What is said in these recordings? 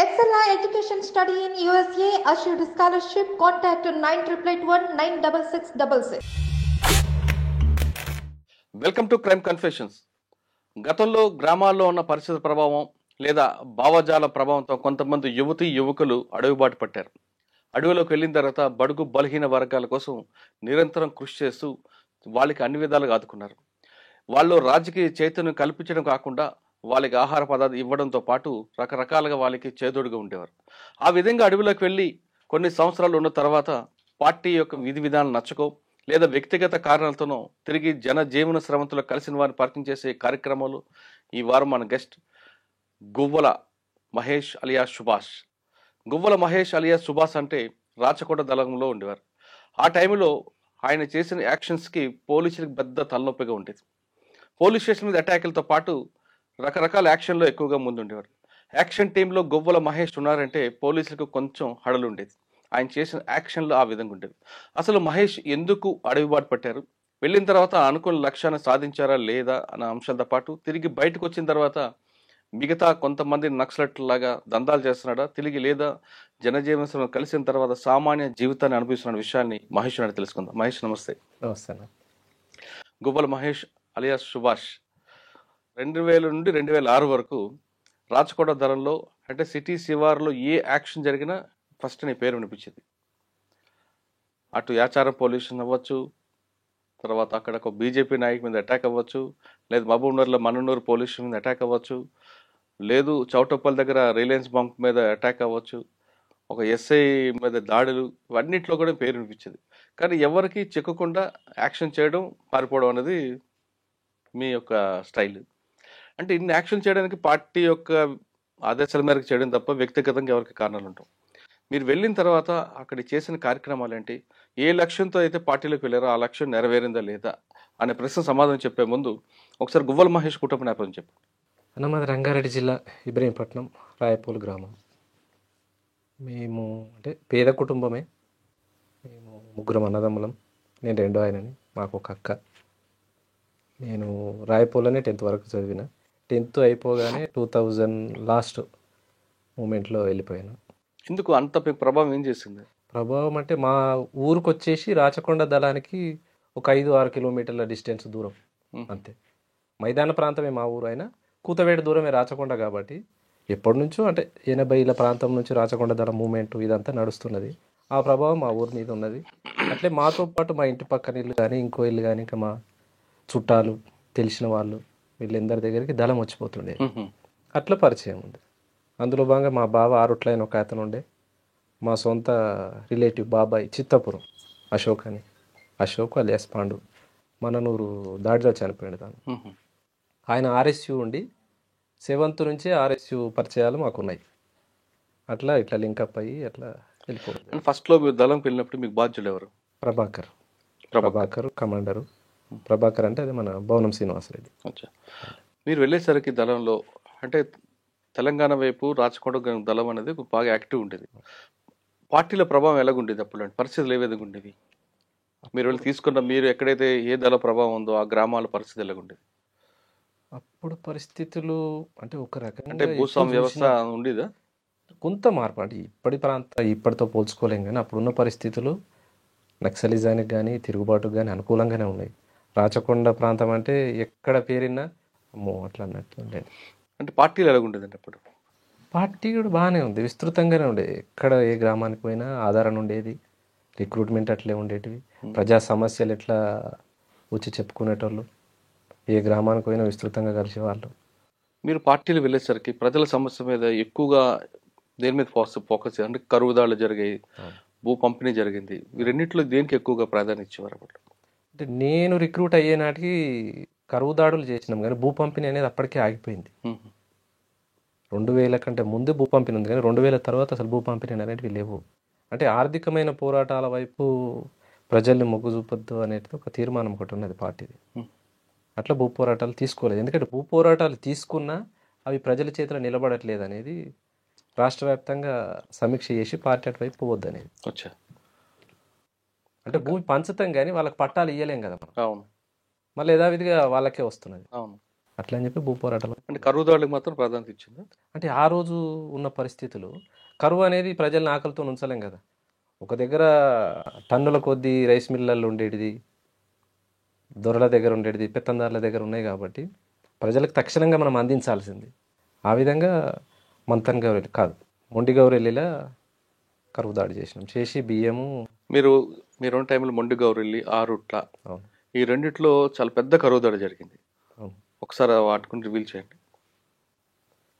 SLI Education Study in USA assured scholarship. Contact 9881 welcome to crime confessions. గతంలో గ్రామాల్లో ఉన్న పరిస్థితి ప్రభావం లేదా భావజాల ప్రభావంతో కొంతమంది యువకులు అడవిబాటు పట్టారు. అడవిలోకి వెళ్ళిన తర్వాత బడుగు బలహీన వర్గాల కోసం నిరంతరం కృషి చేస్తూ వాళ్ళకి అన్ని విధాలుగా ఆదుకున్నారు. వాళ్ళు రాజకీయ చైతన్యం కల్పించడం కాకుండా వాళ్ళకి ఆహార పదార్థాలు ఇవ్వడంతో పాటు రకరకాలుగా వాళ్ళకి చేదోడుగా ఉండేవారు. ఆ విధంగా అడవిలోకి వెళ్ళి కొన్ని సంవత్సరాలు ఉన్న తర్వాత పార్టీ యొక్క విధి విధానాలు నచ్చకో లేదా వ్యక్తిగత కారణాలతోనో తిరిగి జనజీవన శ్రమంతో కలిసిన వారిని పరిచయం చేసే కార్యక్రమాలు ఈ వారం మన గెస్ట్ గువ్వల మహేష్ అలియాస్ సుభాష్. గువ్వల మహేష్ అలియాస్ సుభాష్ అంటే రాచకోట దళంలో ఉండేవారు. ఆ టైంలో ఆయన చేసిన యాక్షన్స్కి పోలీసులకు పెద్ద తలనొప్పిగా ఉండేది. పోలీస్ స్టేషన్ మీద అటాకులతో పాటు రకరకాల యాక్షన్లో ఎక్కువగా ముందుండేవారు. యాక్షన్ టీంలో గువ్వల మహేష్ ఉన్నారంటే పోలీసులకు కొంచెం హడలు ఉండేది. ఆయన చేసిన యాక్షన్లు ఆ విధంగా ఉండేవి. అసలు మహేష్ ఎందుకు అడవిబాటు పట్టారు, వెళ్ళిన తర్వాత అనుకున్న లక్ష్యాన్ని సాధించారా లేదా అన్న అంశాలతో పాటు తిరిగి బయటకు వచ్చిన తర్వాత మిగతా కొంతమంది నక్సలట్లాగా దందాలు చేస్తున్నాడా తిరిగి లేదా జనజీవన కలిసిన తర్వాత సామాన్య జీవితాన్ని అనుభవిస్తున్న విషయాన్ని మహేష్ అని తెలుసుకుందాం. మహేష్ నమస్తే. నమస్తే. గువ్వల మహేష్ అలియాస్ సుభాష్ 2000 నుండి 2006 వరకు రాచకోట దళంలో అంటే సిటీ శివార్లో ఏ యాక్షన్ జరిగినా ఫస్ట్ నీ పేరు వినిపించింది. అటు యాచారం పొల్యూషన్ అవ్వచ్చు, తర్వాత అక్కడ ఒక బీజేపీ నాయకు మీద అటాక్ అవ్వచ్చు, లేదు మహబూబ్నగర్లో మన్ననూరు పోలీస్ మీద అటాక్ అవ్వచ్చు, లేదు చౌటప్పల్ దగ్గర రిలయన్స్ బంక్ మీద అటాక్ అవ్వచ్చు, ఒక ఎస్ఐ మీద దాడులు, ఇవన్నిట్లో కూడా పేరు వినిపించింది. కానీ ఎవరికి చిక్కకుండా యాక్షన్ చేయడం పారిపోవడం అనేది మీ యొక్క స్టైల్. అంటే ఇన్ని యాక్షన్ చేయడానికి పార్టీ యొక్క ఆదేశాల మేరకు చేయడం తప్ప వ్యక్తిగతంగా ఎవరికి కారణాలు ఉంటాం. మీరు వెళ్ళిన తర్వాత అక్కడ చేసిన కార్యక్రమాలు ఏంటి, ఏ లక్ష్యంతో అయితే పార్టీలోకి వెళ్ళారో ఆ లక్ష్యం నెరవేరిందా లేదా అనే ప్రశ్న సమాధానం చెప్పే ముందు ఒకసారి గువ్వల మహేష్ కుటుంబ నేపథ్యం చెప్పు. మాది రంగారెడ్డి జిల్లా ఇబ్రహీంపట్నం రాయపూల్ గ్రామం. మేము అంటే పేద కుటుంబమే. మేము ముగ్గురం అన్నదమ్ములం. నేను రెండో ఆయనని, మాకు ఒక అక్క. నేను రాయపూల్లోనే 10th వరకు చదివిన. 10th అయిపోగానే 2000 లాస్ట్ మూమెంట్లో వెళ్ళిపోయాను. ఎందుకు అంత ప్రభావం ఏం చేసింది? ప్రభావం అంటే మా ఊరికి వచ్చేసి రాచకొండ దళానికి ఒక 5-6 కిలోమీటర్ల డిస్టెన్స్ దూరం అంతే. మైదాన ప్రాంతమే మా ఊరు, అయినా కూతవేడు దూరమే రాచకొండ. కాబట్టి ఎప్పటి నుంచో అంటే 80ల ప్రాంతం నుంచి రాచకొండ దళం మూమెంట్ ఇదంతా నడుస్తున్నది. ఆ ప్రభావం మా ఊరి మీద ఉన్నది. అట్లే మాతో పాటు మా ఇంటి పక్కన ఇల్లు కానీ ఇంకో ఇల్లు కానీ ఇంకా మా చుట్టాలు తెలిసిన వాళ్ళు వీళ్ళందరి దగ్గరికి దళం వచ్చిపోతుండే. అట్లా పరిచయం ఉంది. అందులో భాగంగా మా బావ ఆరుట్లైన ఒక అతను ఉండే, మా సొంత రిలేటివ్ బాబాయ్ చిత్తపురం అశోక్ అని, అశోక్ అలియాస్ పాండు, మననూరు దాడిలో చనిపోయాడు తాను. ఆయన ఆర్ఎస్యు ఉండి 7th నుంచే ఆర్ఎస్యు పరిచయాలు మాకున్నాయి. అట్లా ఇట్లా లింకప్ అయ్యి అట్లా వెళ్ళిపోయింది. ఫస్ట్లో మీరు దళంకి వెళ్ళినప్పుడు మీకు బాధ్యులు ఎవరు? ప్రభాకర్ కమాండరు. ప్రభాకర్ అంటే అది మన భవనం శ్రీనివాసరెడ్డి. మీరు వెళ్ళేసరికి దళంలో అంటే తెలంగాణ వైపు రాచకోట దళం అనేది బాగా యాక్టివ్ ఉండేది. పార్టీల ప్రభావం ఎలాగుండేది అప్పుడు? అంటే పరిస్థితులు ఏ విధంగా ఉండేవి? మీరు వెళ్ళి తీసుకున్న మీరు ఎక్కడైతే ఏ దళ ప్రభావం ఉందో ఆ గ్రామాల పరిస్థితి ఎలాగుండేది అప్పుడు? పరిస్థితులు అంటే ఒక రకంగా అంటే భూస్వామ్య వ్యవస్థ ఉండేదా? కొంత మార్పు అంటే ఇప్పటితో పోల్చుకోలేం, కానీ అప్పుడున్న పరిస్థితులు నక్సలిజానికి కానీ తిరుగుబాటుకు కానీ అనుకూలంగానే ఉన్నాయి. రాచకొండ ప్రాంతం అంటే ఎక్కడ పేరినా అమ్మో అట్లా అన్నట్టు ఉండేది. అంటే పార్టీలు ఎలాగుండేదండి అప్పుడు? పార్టీ కూడా బాగానే ఉంది, విస్తృతంగానే ఉండేది. ఎక్కడ ఏ గ్రామానికి పోయినా ఆధారణ ఉండేది, రిక్రూట్మెంట్ అట్లే ఉండేటివి, ప్రజా సమస్యలు ఎట్లా వచ్చి చెప్పుకునేటోళ్ళు, ఏ గ్రామానికి పోయినా విస్తృతంగా కలిసేవాళ్ళు. మీరు పార్టీలు వెళ్ళేసరికి ప్రజల సమస్య మీద ఎక్కువగా దేని మీద ఫోకస్ అంటే కరువుదాళ్ళు జరిగాయి, భూ పంపిణీ జరిగింది, వీరన్నింటిలో దేనికి ఎక్కువగా ప్రాధాన్యత ఇచ్చేవారు అప్పుడు? అంటే నేను రిక్రూట్ అయ్యే నాటికి కరువు దాడులు చేసినాం, కానీ భూ పంపిణీ అనేది అప్పటికే ఆగిపోయింది. 2000 కంటే ముందు భూ పంపిణీ ఉంది, కానీ 2000 తర్వాత అసలు భూ పంపిణీ అనేటివి లేవు. అంటే ఆర్థికమైన పోరాటాల వైపు ప్రజల్ని మొగ్గు చూపొద్దు అనేది ఒక తీర్మానం ఒకటి ఉన్నది పార్టీది. అట్లా భూ పోరాటాలు తీసుకోలేదు. ఎందుకంటే భూ పోరాటాలు తీసుకున్నా అవి ప్రజల చేతిలో నిలబడట్లేదు అనేది రాష్ట్ర వ్యాప్తంగా సమీక్ష చేసి పార్టీ అటువైపు పోవద్దు అనేది. అంటే భూమి పంచుతాం కానీ వాళ్ళకి పట్టాలు ఇవ్వలేం కదా మనం. అవును. మళ్ళీ యథావిధిగా వాళ్ళకే వస్తున్నది. అవును. అట్లా అని చెప్పి భూ పోరాటాలు. అంటే కరువు దాడులకు మాత్రం ప్రాధాన్యత ఇచ్చిందా? అంటే ఆ రోజు ఉన్న పరిస్థితులు, కరువు అనేది ప్రజల్ని ఆకలితో ఉంచలేం కదా. ఒక దగ్గర టన్నుల కొద్దీ రైస్ మిల్లర్లు ఉండేటిది, దొరల దగ్గర ఉండేటిది, పెత్తందారుల దగ్గర ఉన్నాయి కాబట్టి ప్రజలకు తక్షణంగా మనం అందించాల్సింది. ఆ విధంగా మంతన్ గౌరెల్లి కాదు, మొండి గౌరెల్లిలా కరువు దాడి చేసినాం. చేసి బియ్యము. మీరు టైంలో మొండి గౌరెల్లి, ఆరుట్ల, అవును ఈ రెండిట్లో చాలా పెద్ద కరువు దాడి జరిగింది. అవును. ఒకసారి వాటి గురించి రివీల్ చేయండి.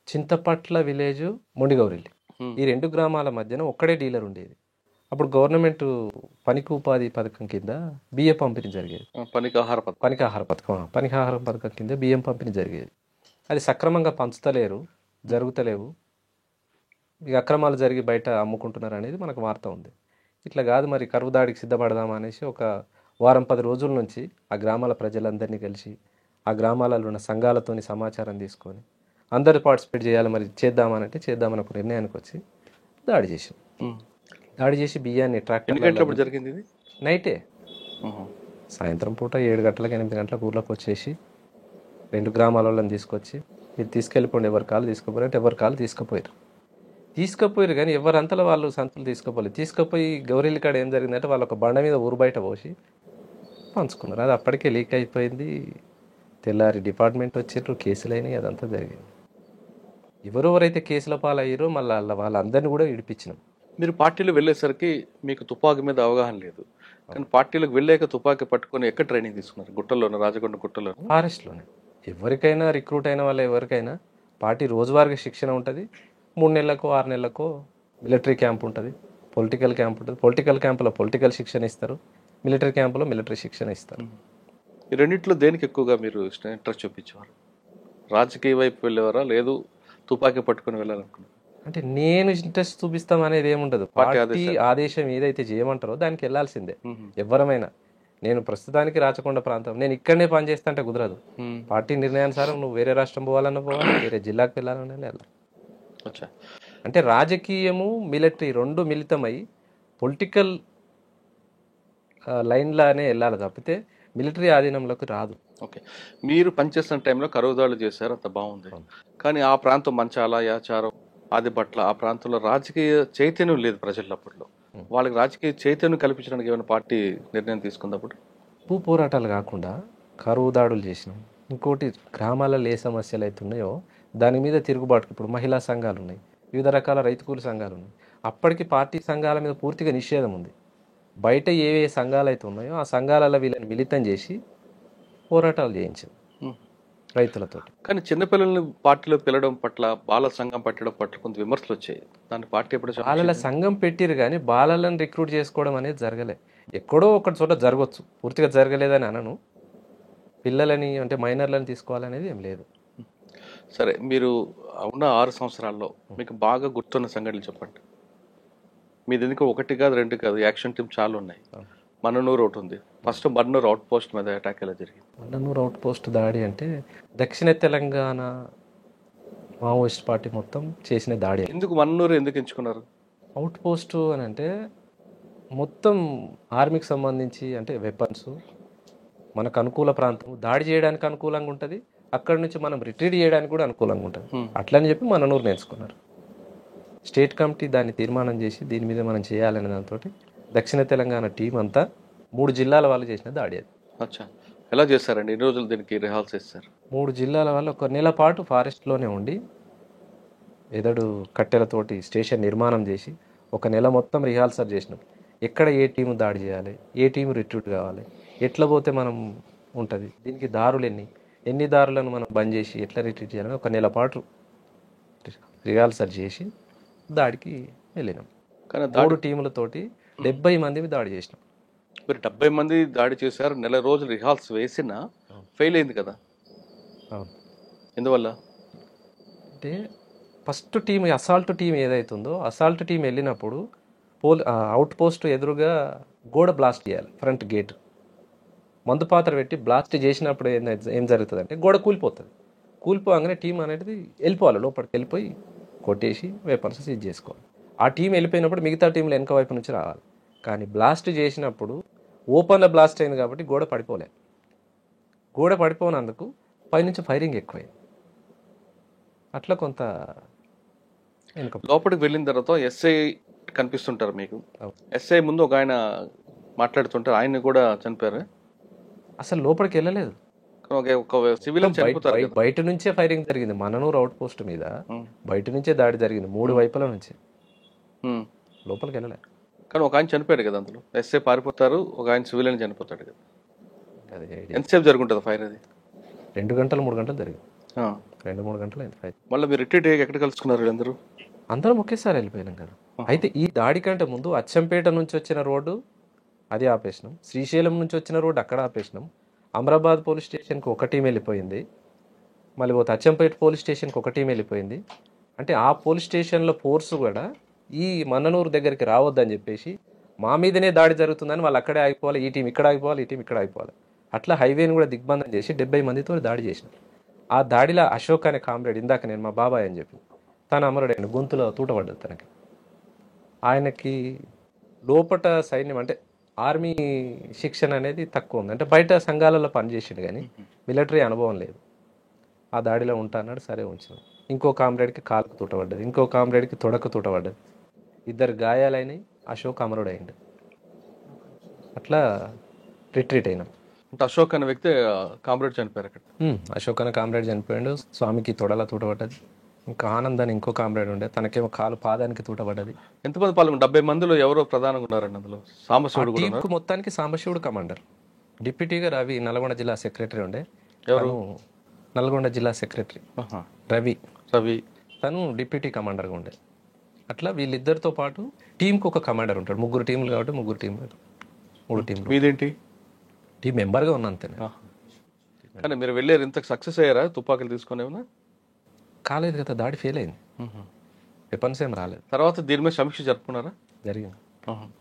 చింతపట్ల విలేజ్, మొండి గౌరెల్లి, Hmm. ఈ 2 గ్రామాల మధ్యన ఒక్కడే డీలర్ ఉండేది. అప్పుడు గవర్నమెంట్ పనికి ఉపాధి పథకం కింద బియ్యం పంపిణీ జరిగేది. పనికి ఆహార పథకం. పనికాహార పథకం కింద బియ్యం పంపిణీ జరిగేది. అది సక్రమంగా పంచుతలేరు, జరుగుతలేవు, ఇక అక్రమాలు జరిగి బయట అమ్ముకుంటున్నారు అనేది మనకు వార్త ఉంది. ఇట్లా కాదు మరి కరువు దాడికి సిద్ధపడదామా అనేసి ఒక వారం 10 రోజుల నుంచి ఆ గ్రామాల ప్రజలందరినీ కలిసి ఆ గ్రామాలలో ఉన్న సంఘాలతోని సమాచారం తీసుకొని అందరూ పార్టిసిపేట్ చేయాలి, మరి చేద్దామనంటే చేద్దామని ఒక నిర్ణయానికి వచ్చి దాడి చేసాం. దాడి చేసి బియ్యాన్ని ఎన్ని ట్రాక్టర్ గంటలప్పుడు జరిగింది ఇది? నైటే ఉహు. సాయంత్రం పూట 7 గంటలకు 8 గంటలకు ఊర్లోకి వచ్చేసి 2 గ్రామాల వాళ్ళని తీసుకొచ్చి మీరు తీసుకెళ్ళిపోండి, ఎవరి కాళ్ళు తీసుకుపోయారు అంటే ఎవరి కాళ్ళు తీసుకుపోయారు కానీ ఎవరంతలో వాళ్ళు సంతులు తీసుకుపోయి గౌరీల కాడ ఏం జరిగిందంటే వాళ్ళు ఒక బండ మీద ఊరు బయట పోసి పంచుకున్నారు. అది అప్పటికే లీక్ అయిపోయింది. తెల్లారి డిపార్ట్మెంట్ వచ్చిర్రు, కేసులు అయినాయి, అదంతా జరిగింది. ఎవరెవరైతే కేసుల పాలయ్యారో మళ్ళీ వాళ్ళందరినీ కూడా విడిపించినాం. మీరు పార్టీలో వెళ్ళేసరికి మీకు తుపాకీ మీద అవగాహన లేదు, కానీ పార్టీలకు వెళ్ళాక తుపాకీ పట్టుకొని ఎక్కడ ట్రైనింగ్ తీసుకున్నారు? గుట్టల్లోనే, రాజకొండ గుట్టలో, ఫారెస్ట్లోనే. ఎవరికైనా రిక్రూట్ అయిన వాళ్ళు ఎవరికైనా పార్టీ రోజువారీగా శిక్షణ ఉంటుంది. 3 నెలలకో 6 నెలలకో మిలిటరీ క్యాంప్ ఉంటుంది, పొలిటికల్ క్యాంప్ ఉంటుంది. పొలిటికల్ క్యాంపులో పొలిటికల్ శిక్షణ ఇస్తారు, మిలిటరీ క్యాంపులో మిలిటరీ శిక్షణ ఇస్తారు. ఈ రెండిట్లో దేనికి ఎక్కువగా మీరు ఇంట్రెస్ట్ చూపించేవారు? రాజకీయ వైపు వెళ్ళేవారా, లేదు తుపాకీ పట్టుకొని వెళ్ళాలనుకున్నారు? అంటే నేను ఇంట్రెస్ట్ చూపిస్తాం అనేది ఏముండదు. పార్టీ ఆదేశం ఏదైతే చేయమంటారో దానికి వెళ్ళాల్సిందే ఎవరమైనా. నేను ప్రస్తుతానికి రాచకొండ ప్రాంతం, నేను ఇక్కడనే పని చేస్తా అంటే కుదరదు. పార్టీ నిర్ణయానుసారం నువ్వు వేరే రాష్ట్రం పోవాలన్నా పోవాలి, వేరే జిల్లాకు వెళ్ళాలన్నా వెళ్ళాలి. అంటే రాజకీయము మిలిటరీ 2 మిళితమై పొలిటికల్ లైన్లానే వెళ్ళాలి తప్పితే మిలిటరీ ఆధీనంలోకి రాదు. ఓకే, మీరు పనిచేస్తున్న టైంలో కరువు దాడులు చేశారు, అంత బాగుంది. కానీ ఆ ప్రాంతం మంచాల, యాచారం, ఆదిపట్ల, ఆ ప్రాంతంలో రాజకీయ చైతన్యం లేదు ప్రజల్లో. అప్పట్లో వాళ్ళకి రాజకీయ చైతన్యం కల్పించడానికి ఏమైనా పార్టీ నిర్ణయం తీసుకున్నప్పుడు? భూ పోరాటాలు కాకుండా కరువు దాడులు చేసినాం. ఇంకోటి గ్రామాలలో ఏ సమస్యలు అయితే ఉన్నాయో దాని మీద తిరుగుబాటు. ఇప్పుడు మహిళా సంఘాలు ఉన్నాయి, వివిధ రకాల రైతు కూలి సంఘాలు ఉన్నాయి. అప్పటికి పార్టీ సంఘాల మీద పూర్తిగా నిషేధం ఉంది. బయట ఏ సంఘాలు అయితే ఉన్నాయో ఆ సంఘాలలో వీళ్ళని మిళితం చేసి పోరాటాలు చేయించింది రైతులతో. కానీ చిన్నపిల్లల్ని పార్టీలో పిలవడం పట్ల, బాల సంఘం పెట్టడం పట్ల కొంత విమర్శలు వచ్చాయి. దాని పార్టీ ఎప్పుడు బాలల సంఘం పెట్టిరు కానీ బాలలను రిక్రూట్ చేసుకోవడం అనేది జరగలే. ఎక్కడో ఒక చోట జరగవచ్చు, పూర్తిగా జరగలేదని అనను. పిల్లలని అంటే మైనర్లను తీసుకోవాలనేది ఏం లేదు. సరే, మీరు ఉన్న 6 సంవత్సరాల్లో మీకు బాగా గుర్తున్న సంఘటనలు చెప్పండి. మీది ఎందుకు 1 కాదు 2 కాదు, యాక్షన్ టీమ్ చాలా ఉన్నాయి. మన్ననూరు ఒకటి ఉంది. ఫస్ట్ మన్ననూరు అవుట్ పోస్ట్ మీద అటాక్ ఎలా జరిగింది? మన్ననూరు అవుట్ పోస్ట్ దాడి అంటే దక్షిణ తెలంగాణ మావోయిస్ట్ పార్టీ మొత్తం చేసిన దాడి. ఎందుకు మన్ననూరు ఎందుకు ఎంచుకున్నారు? అవుట్ పోస్ట్ అని అంటే మొత్తం ఆర్మీకి సంబంధించి, అంటే వెపన్స్, మనకు అనుకూల ప్రాంతం, దాడి చేయడానికి అనుకూలంగా ఉంటుంది, అక్కడ నుంచి మనం రిట్రీట్ చేయడానికి కూడా అనుకూలంగా ఉంటుంది. అట్లని చెప్పి మన్ననూరు నేర్చుకున్నారు. స్టేట్ కమిటీ దాన్ని తీర్మానం చేసి దీని మీద మనం చేయాలనే దాంతో దక్షిణ తెలంగాణ టీం అంతా 3 జిల్లాల వాళ్ళు చేసిన దాడి అది. అచ్చా, ఎలా చేస్తారండి? ఎన్ని రోజులు దీనికి రిహార్సల్ చేస్తారు? 3 జిల్లాల వాళ్ళు 1 నెల పాటు ఫారెస్ట్లోనే ఉండి ఎదడు కట్టెలతోటి స్టేషన్ నిర్మాణం చేసి 1 నెల మొత్తం రిహార్సల్ చేసినాం. ఎక్కడ ఏ టీము దాడి చేయాలి, ఏ టీము రిట్రీట్ కావాలి, ఎట్లా పోతే మనం ఉంటుంది, దీనికి దారులు ఎన్ని దారులను మనం బంద్ చేసి ఎట్లా రిట్రీట్ చేయాలని 1 నెల పాటు రిహార్సల్ చేసి దాడికి వెళ్ళినాం. కానీ 3 టీములతోటి 70 మంది దాడి చేసినాం. మీరు 70 మంది దాడి చేశారు, నెల రోజులు రిహార్సల్ వేసినా ఫెయిల్ అయింది కదా? అవును. ఎందువల్ల అంటే ఫస్ట్ టీం, అసాల్ట్ టీం ఏదైతుందో అసాల్ట్ టీం వెళ్ళినప్పుడు అవుట్ పోస్ట్ ఎదురుగా గోడ బ్లాస్ట్ చేయాలి. ఫ్రంట్ గేట్ మందు పాత్ర పెట్టి బ్లాస్ట్ చేసినప్పుడు ఏం జరుగుతుంది అంటే గోడ కూలిపోతుంది. కూలిపోగానే టీం అనేది వెళ్ళిపోవాలి, లోపలికి వెళ్ళిపోయి కొట్టేసి వెపన్స్ సీజ్ చేసుకోవాలి. ఆ టీం వెళ్ళిపోయినప్పుడు మిగతా టీంలు వెనక వైపు నుంచి రావాలి. కానీ బ్లాస్ట్ చేసినప్పుడు ఓపెన్లో బ్లాస్ట్ అయింది కాబట్టి గోడ పడిపోలే. గోడ పడిపోయినందుకు పైనుంచి ఫైరింగ్ ఎక్కువైంది. అట్లా కొంత వెనుక లోపలికి వెళ్ళిన తర్వాత ఎస్ఐ కనిపిస్తుంటారు మీకు. అవును. ఎస్ఐ ముందు ఒక ఆయన మాట్లాడుతుంటారు, ఆయన్ని కూడా చనిపోయారు. అసలు లోపలికి వెళ్ళలేదు. ఒక సివిలియన్ చనిపోతారు కదా. బయట నుంచే ఫైరింగ్ జరిగింది. మననూరు అవుట్ పోస్ట్ మీద ఉమ్. బయట నుంచే దాడి జరిగింది, 3 వైపుల నుంచి. ఉమ్. లోపలికి వెళ్ళలేదు. కానీ ఒక ఆయన చనిపోయాడు కదా అందులో. ఎస్ఐ పారిపోతారు, ఒక ఆయన సివిలియన్ చనిపోతాడు కదా. అది ఐడియా. ఎంతసేపు జరుగుంటుంది ఫైర్ అది? 2 గంటలు 3 గంటలు జరిగింది. ఆ. 2-3 గంటలు అయింది ఫైర్. మళ్ళీ మీరు రిట్రీట్ అయ్యి ఎక్కడ కలుసుకున్నారు వీళ్ళందరూ? అందరం ఒకేసారి వెళ్ళిపోయినాం కదా. అయితే ఈ దాడి కంటే ముందు అచ్చంపేట నుంచి వచ్చిన రోడ్డు అది ఆపేసినాం, శ్రీశైలం నుంచి వచ్చిన రోడ్డు అక్కడ ఆపేసినాం, అమరాబాద్ పోలీస్ స్టేషన్కి ఒక టీం వెళ్ళిపోయింది, మళ్ళీ పోతే అచ్చంపేట పోలీస్ స్టేషన్కి ఒక టీం వెళ్ళిపోయింది. అంటే ఆ పోలీస్ స్టేషన్లో ఫోర్స్ కూడా ఈ మన్ననూరు దగ్గరికి రావద్దని చెప్పేసి మా మీదనే దాడి జరుగుతుందని వాళ్ళు అక్కడే ఆగిపోవాలి, ఈ టీం ఇక్కడ ఆగిపోవాలి, ఈ టీం ఇక్కడ ఆగిపోవాలి. అట్లా హైవేని కూడా దిగ్బంధం చేసి 70 మందితో దాడి చేసినారు. ఆ దాడిలో అశోక్ అనే కామ్రేడ్, ఇందాక నేను మా బాబాయ్ అని చెప్పి, తన అమరుడైన గొంతులో తూటపడ్డది తనకి. ఆయనకి లోపట సైన్యం అంటే ఆర్మీ శిక్షణ అనేది తక్కువ ఉంది. అంటే బయట సంఘాలలో పనిచేసిండు కానీ మిలిటరీ అనుభవం లేదు. ఆ దాడిలో ఉంటా అన్నాడు, సరే ఉంచాం. ఇంకో కామ్రేడ్కి కాలుకు తూటపడ్డది, ఇంకో కామ్రేడ్కి తొడకు తూటపడ్డది. 2 గాయాలైనవి. అశోక్ అమరుడైండు. అట్లా రిట్రీట్ అయినాం. అంటే అశోక్ అనే వ్యక్తి కామ్రేడ్ చనిపోయారు అక్కడ. అశోక్ అనే కామ్రేడ్ చనిపోయాడు. స్వామికి తొడల తూటపడ్డది. ఇంకా ఆనంద్ అని ఇంకో కామ్రేడ్ ఉండే, తనకేమో కాలు పాదానికి తూటపడ్డది. ఎంతమంది పాల్గొన్నారు? 70 మందిలో ఎవరో ప్రధానంగా ఉన్నారండి అందులో? సాంబశివుడు కూడా టీంకు మొత్తానికి సాంబశివుడు కమాండర్. డిప్యూటీగా రవి నల్గొండ జిల్లా సెక్రటరీ ఉండే. ఎవరు? నల్గొండ జిల్లా సెక్రటరీ రవి. రవి తను డిప్యూటీ కమాండర్గా ఉండే. అట్లా వీళ్ళిద్దరితో పాటు టీంకి ఒక కమాండర్ ఉంటాడు. 3 టీంలు కాబట్టి 3 టీంలు, 3 టీంలు. మీదేంటి? టీం మెంబర్గా ఉన్నా అంతే. కానీ మీరు వెళ్ళారు, ఇంత సక్సెస్ అయ్యారా? తుపాకులు తీసుకుని ఏమన్నా? కాలేదు కదా, దాడి ఫెయిల్ అయింది, వెపన్స్ ఏం రాలేదు. తర్వాత దీని మీద సమీక్ష జరుపుకున్నారా? జరిగింది.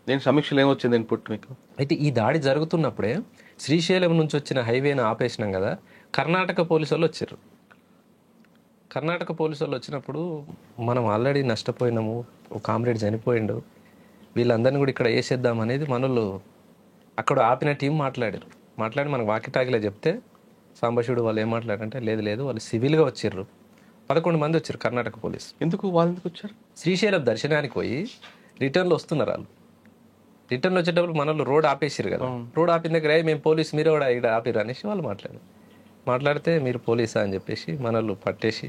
దీని సమీక్షలు ఏమొచ్చింది ఇన్పుట్ మీకు? అయితే ఈ దాడి జరుగుతున్నప్పుడే శ్రీశైలం నుంచి వచ్చిన హైవేని ఆపేసినాం కదా, కర్ణాటక పోలీసు వాళ్ళు వచ్చారు. కర్ణాటక పోలీసు వాళ్ళు వచ్చినప్పుడు మనం ఆల్రెడీ నష్టపోయినాము, ఒక కామ్రేడ్ చనిపోయిండు, వీళ్ళందరినీ కూడా ఇక్కడ వేసేద్దాం అనేది మనోళ్ళు అక్కడ ఆపిన టీం మాట్లాడి మనకు వాకిటాకిలా చెప్తే సాంబశివుడు వాళ్ళు ఏం మాట్లాడారంటే, లేదు వాళ్ళు సివిల్గా వచ్చిర్రు, 11 మంది వచ్చారు కర్ణాటక పోలీసు. వాళ్ళు ఎందుకు వచ్చారు? శ్రీశైలం దర్శనానికి పోయి రిటర్న్లో వస్తున్నారు. వాళ్ళు రిటర్న్లో వచ్చేటప్పుడు మనోళ్ళు రోడ్ ఆపేసారు కదా, రోడ్ ఆపిన దగ్గర మేము పోలీసు, మీరు కూడా ఇక్కడ ఆపిరు అనేసి వాళ్ళు మాట్లాడితే మీరు పోలీసా అని చెప్పేసి మనోళ్ళు పట్టేసి